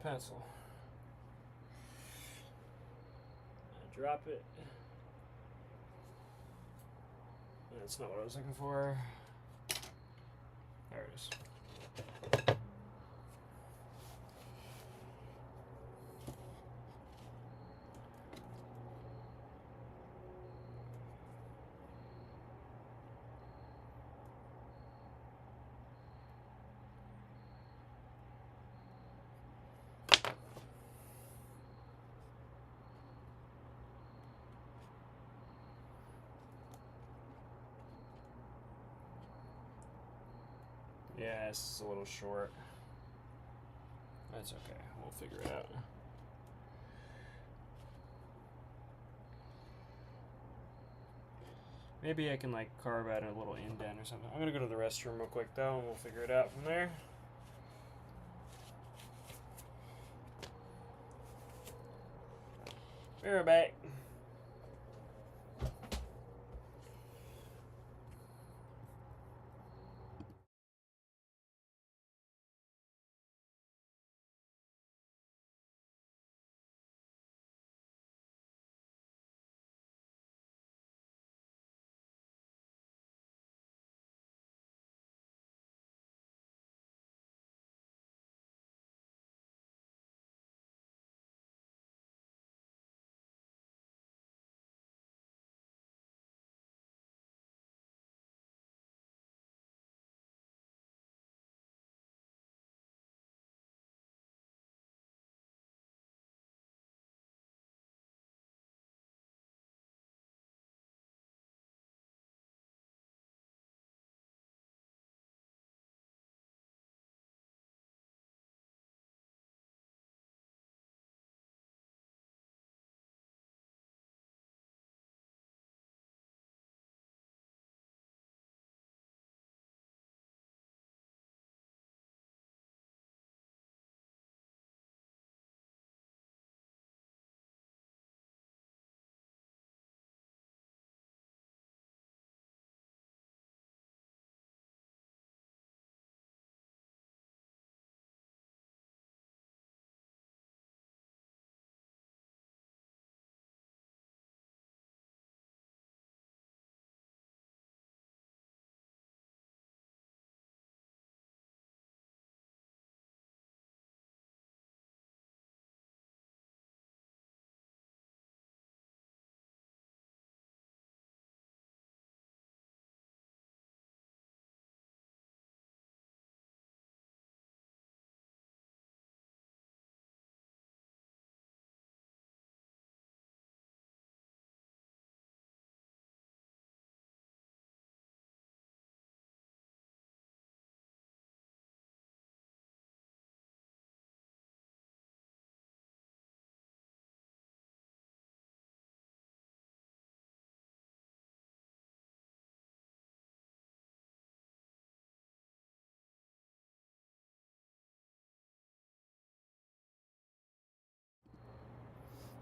Pencil. Drop it. That's not what I was looking for. There it is. Yeah, this is a little short. That's okay. We'll figure it out. Maybe I can like carve out a little indent or something. I'm gonna go to the restroom real quick though, and we'll figure it out from there. Be right back.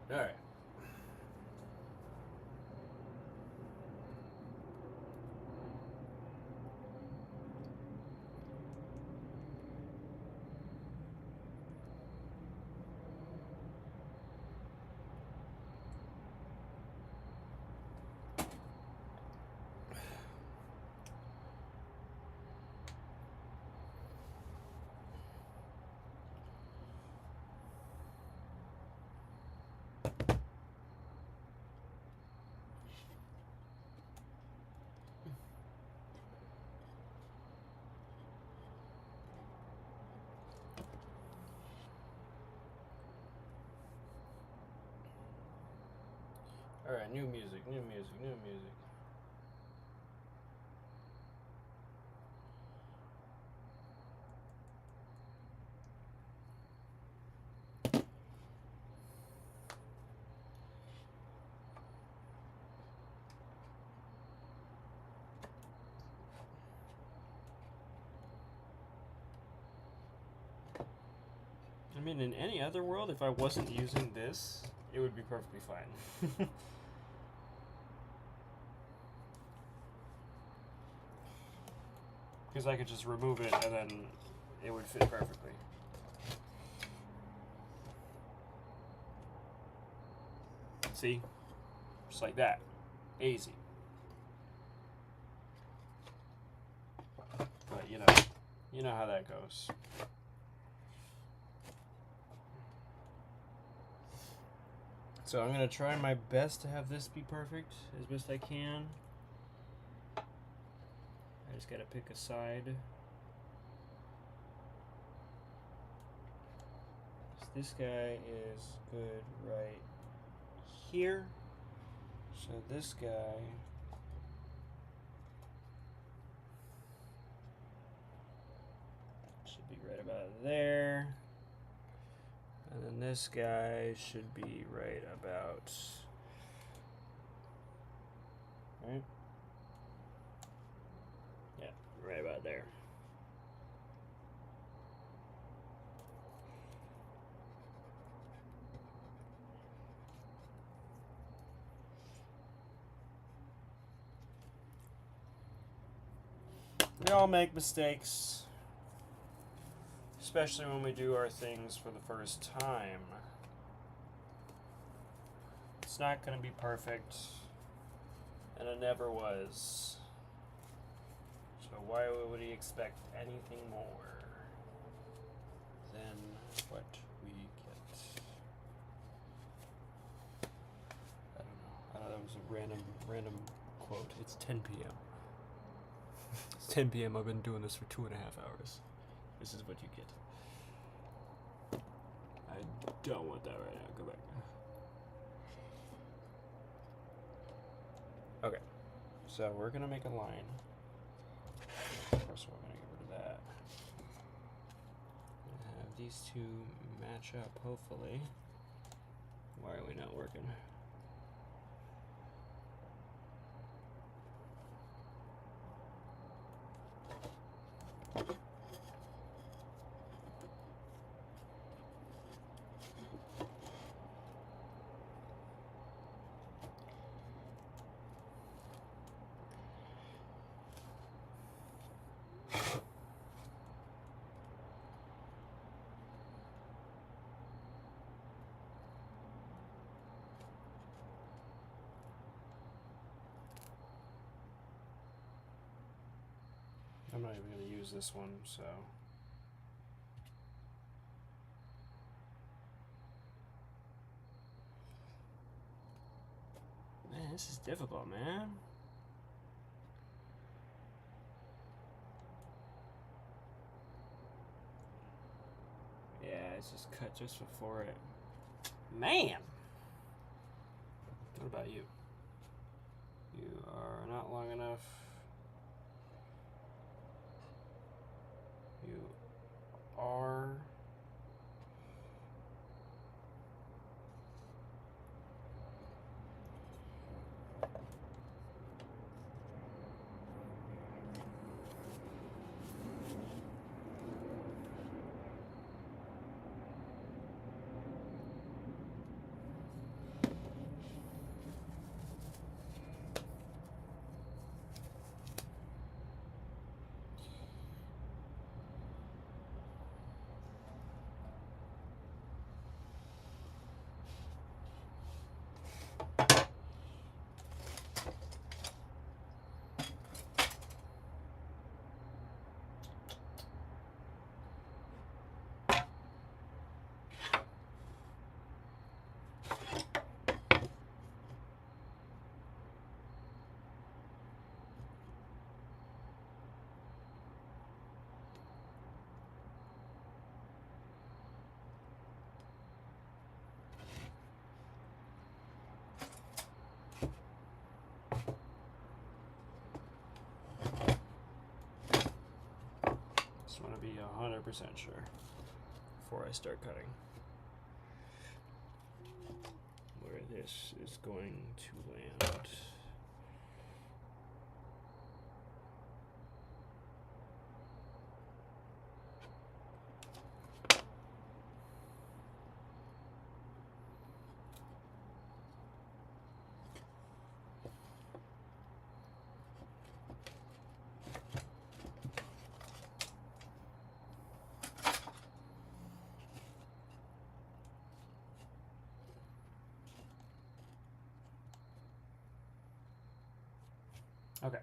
All right. All right, new music, new music, new music. I mean, in any other world, if I wasn't using this, it would be perfectly fine. Because I could just remove it and then it would fit perfectly. See? Just like that. Easy. But you know how that goes. So I'm gonna try my best to have this be perfect as best I can. I just gotta pick a side. This guy is good right here. So this guy should be right about there. And then this guy should be right about, right? Yeah, right about there. We all make mistakes, especially when we do our things for the first time. It's not going to be perfect, and it never was. So why would we expect anything more than what we get? I don't know. I thought that was a random quote. It's 10 p.m. It's 10 p.m. I've been doing this for 2.5 hours. This is what you get. I don't want that right now. Go back. Okay. So we're going to make a line. First, we're going to get rid of that. Have these two match up, hopefully. Why are we not working? I'm not even going to use this one, so. Man, this is difficult, man. Yeah, it's just cut just before it. Man! What about you? You are not long enough. You are. just want to be 100% sure before I start cutting where this is going to land. Okay.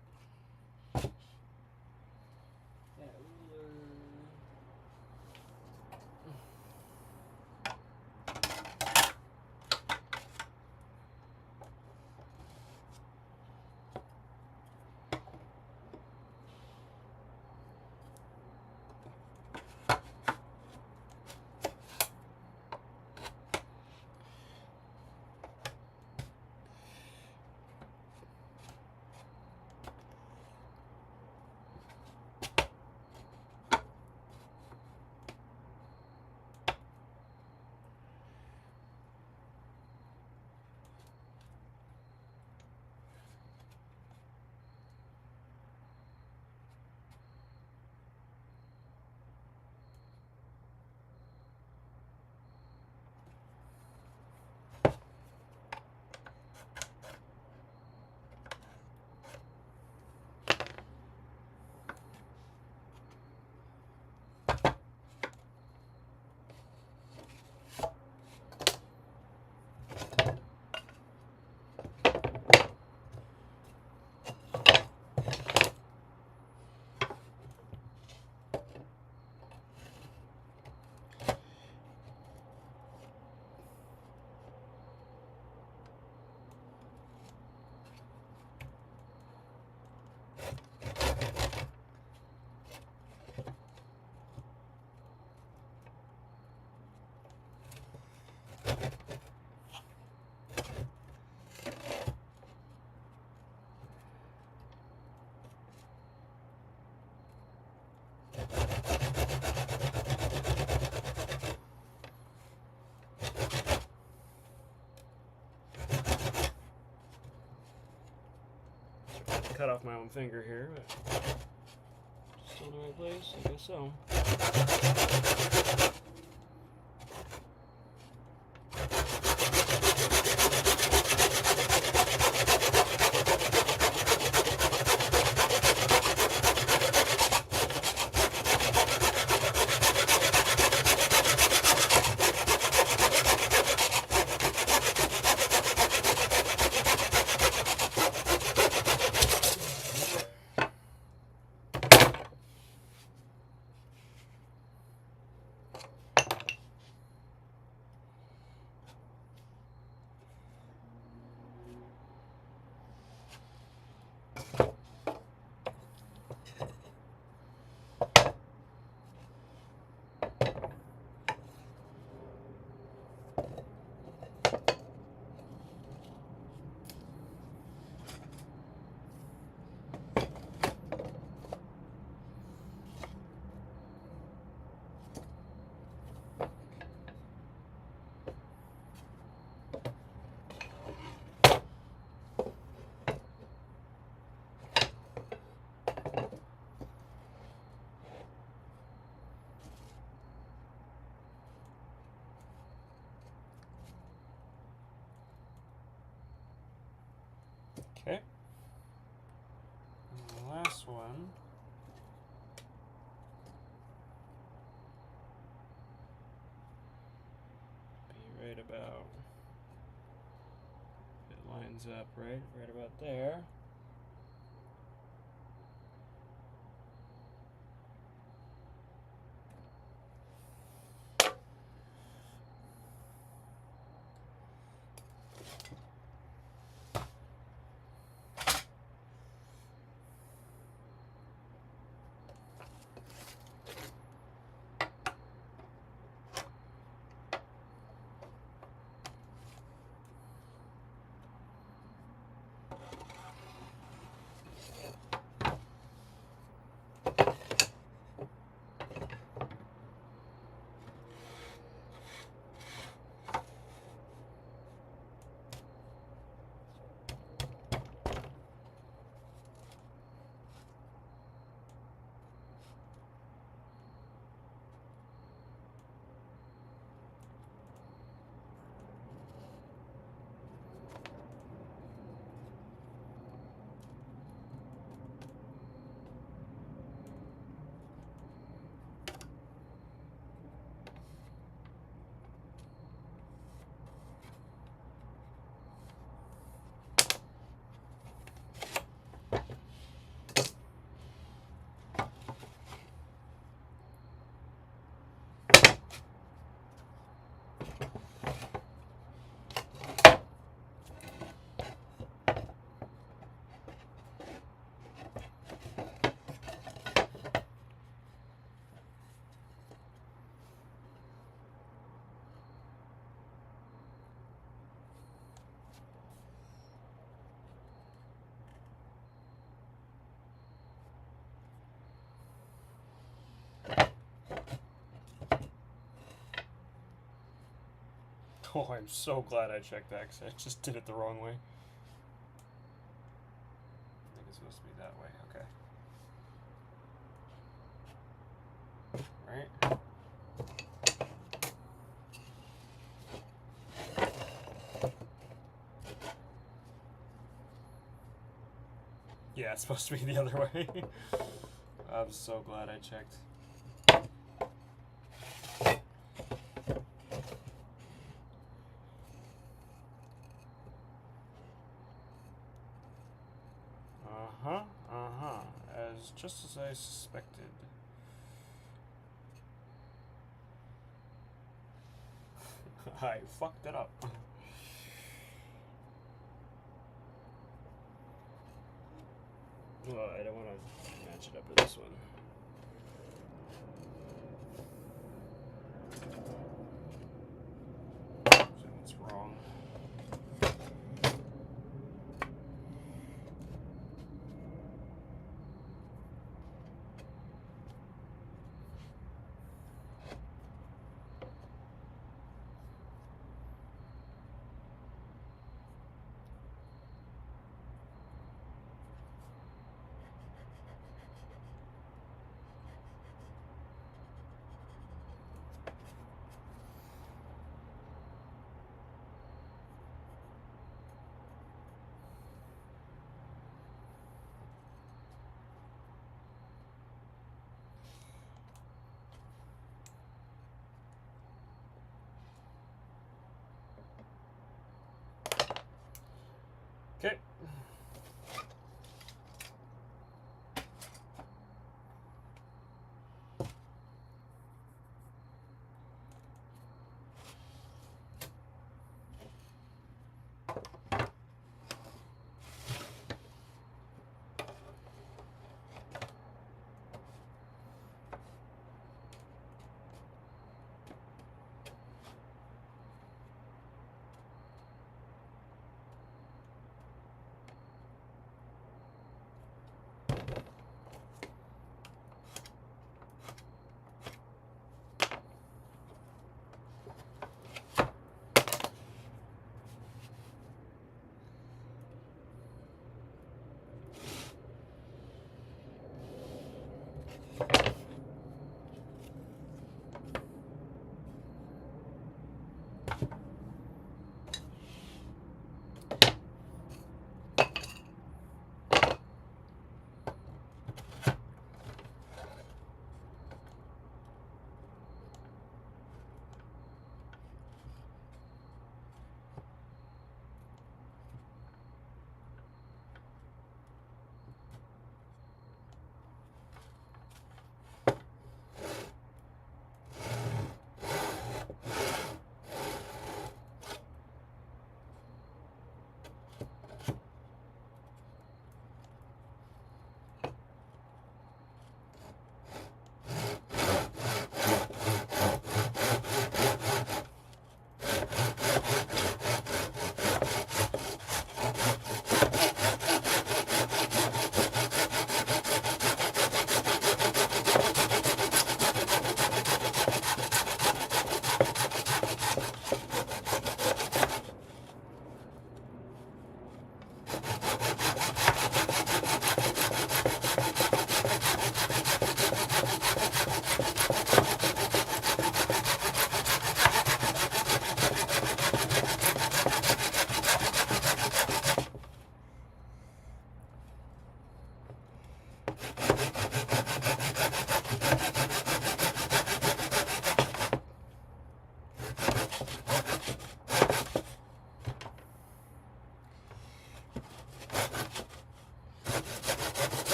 Cut off my own finger here, but still in the right place, I guess so. Okay. And the last one. Be right about, it lines up right about there. Oh, I'm so glad I checked that because I just did it the wrong way. I think it's supposed to be that way. Okay. Right. Yeah, it's supposed to be the other way. I'm so glad I checked. Just as I suspected. I fucked it up. Well, I don't want to match it up with this one. So it's wrong. Okay.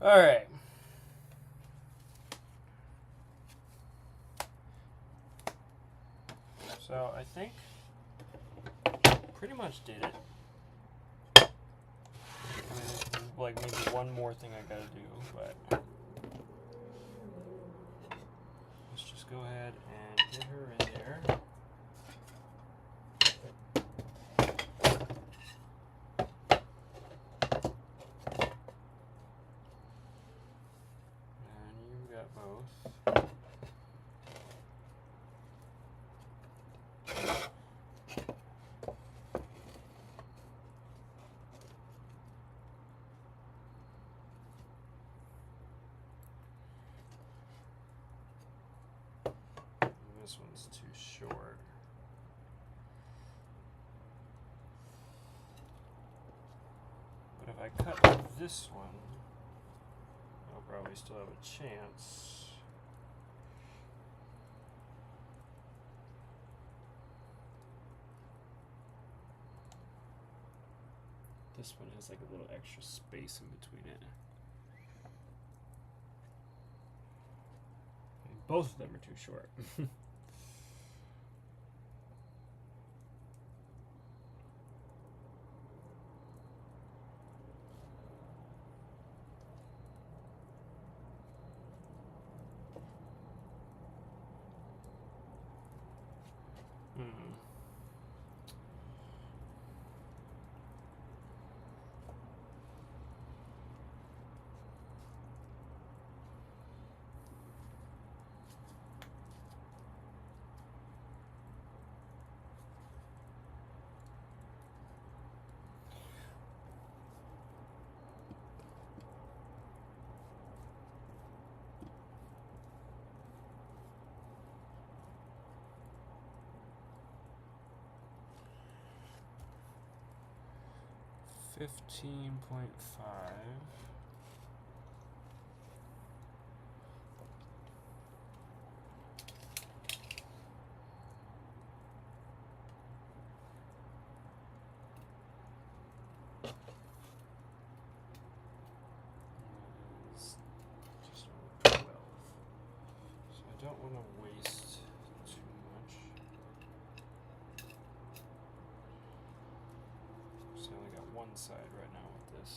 All right. So I think pretty much did it. I mean, like maybe one more thing I gotta do, but let's just go ahead and get her in there. And you got both. This one's too short. But if I cut this one, I'll probably still have a chance. This one has like a little extra space in between it. And both of them are too short. Hmm. $15.5. Is just over 12. So I don't want to waste too much. So I only got one side right now with this.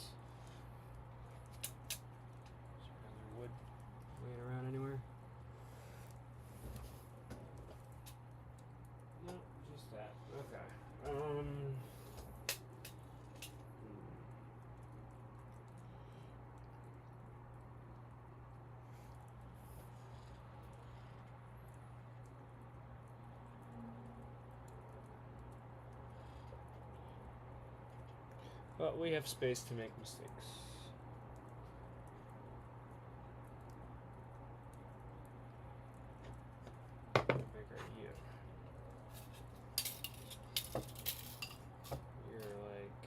Is there other wood laying around anywhere? No, just that. Okay. But we have space to make mistakes. How big are you? You're like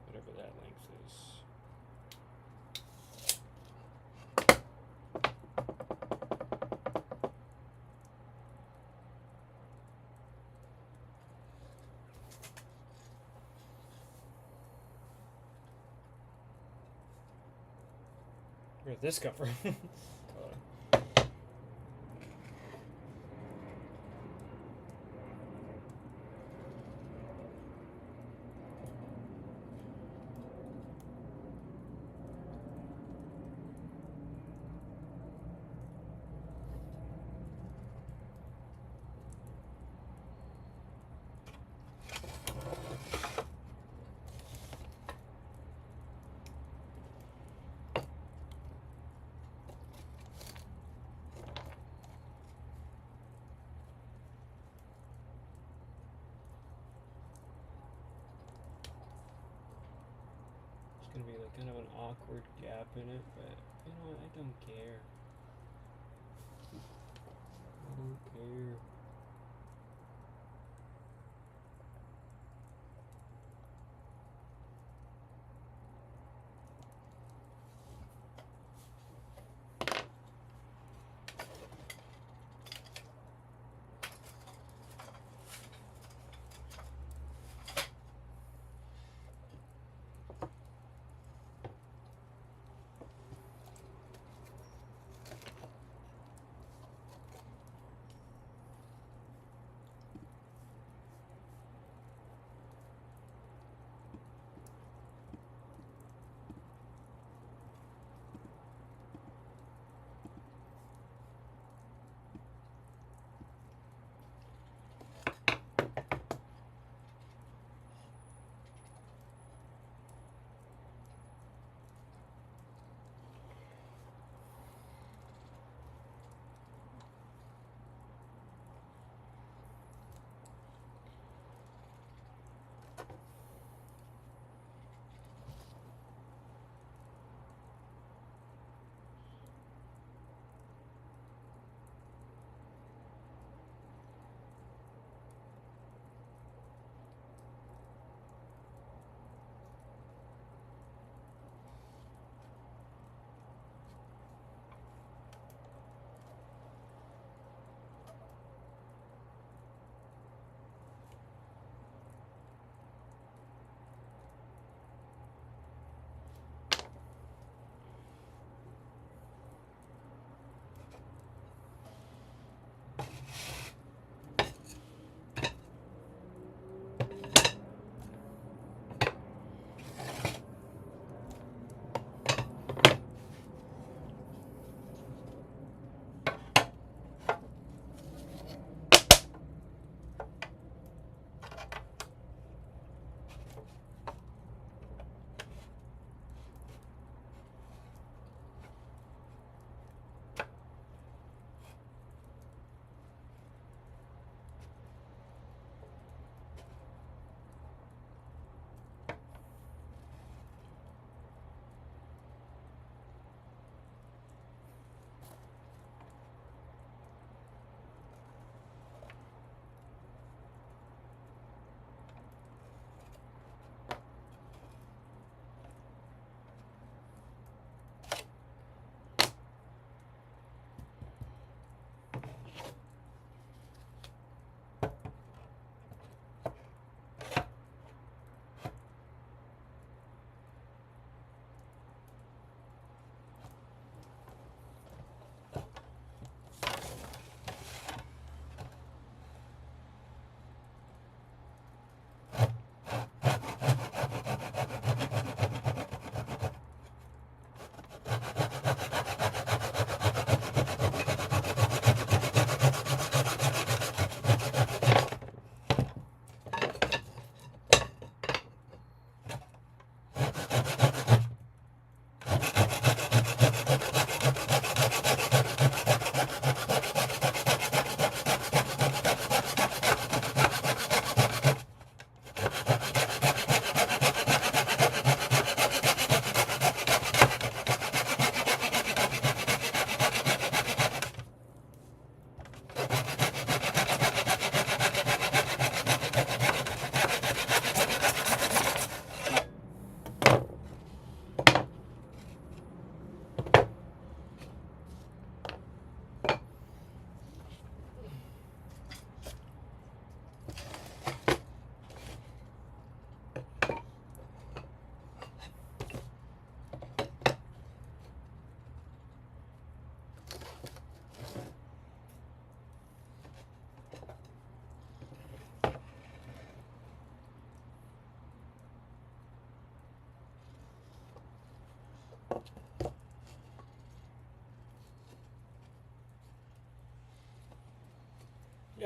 whatever that length is. Where did this come from? Gonna be like kind of an awkward gap in it, but you know what? I don't care. I don't care.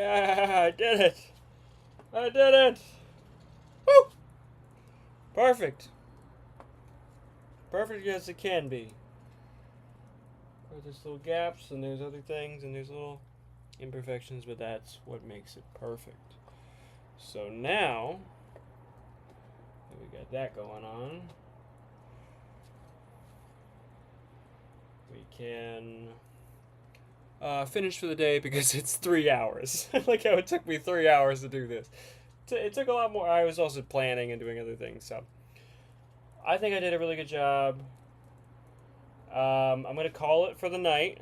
Yeah, I did it. I did it. Woo! Perfect. Perfect as it can be. There's little gaps and there's other things and there's little imperfections, but that's what makes it perfect. So now that we got that going on, we can finish for the day because it's 3 hours. Like how it took me 3 hours to do this. It took a lot more. I was also planning and doing other things, so I think I did a really good job. I'm going to call it for the night,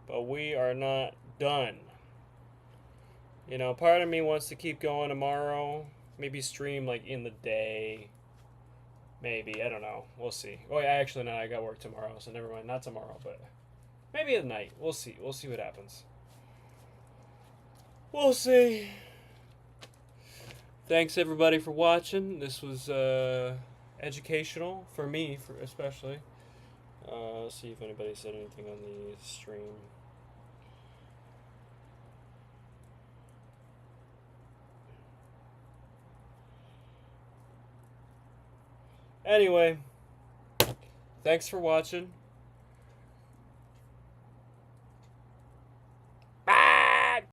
but we are not done. You know, part of me wants to keep going tomorrow. Maybe stream like in the day. Maybe, I don't know. We'll see. Oh, yeah, actually, no, I got work tomorrow, so never mind. Not tomorrow, but maybe at night. We'll see. We'll see what happens. We'll see. Thanks everybody for watching. This was educational for me, especially. See if anybody said anything on the stream. Anyway, thanks for watching.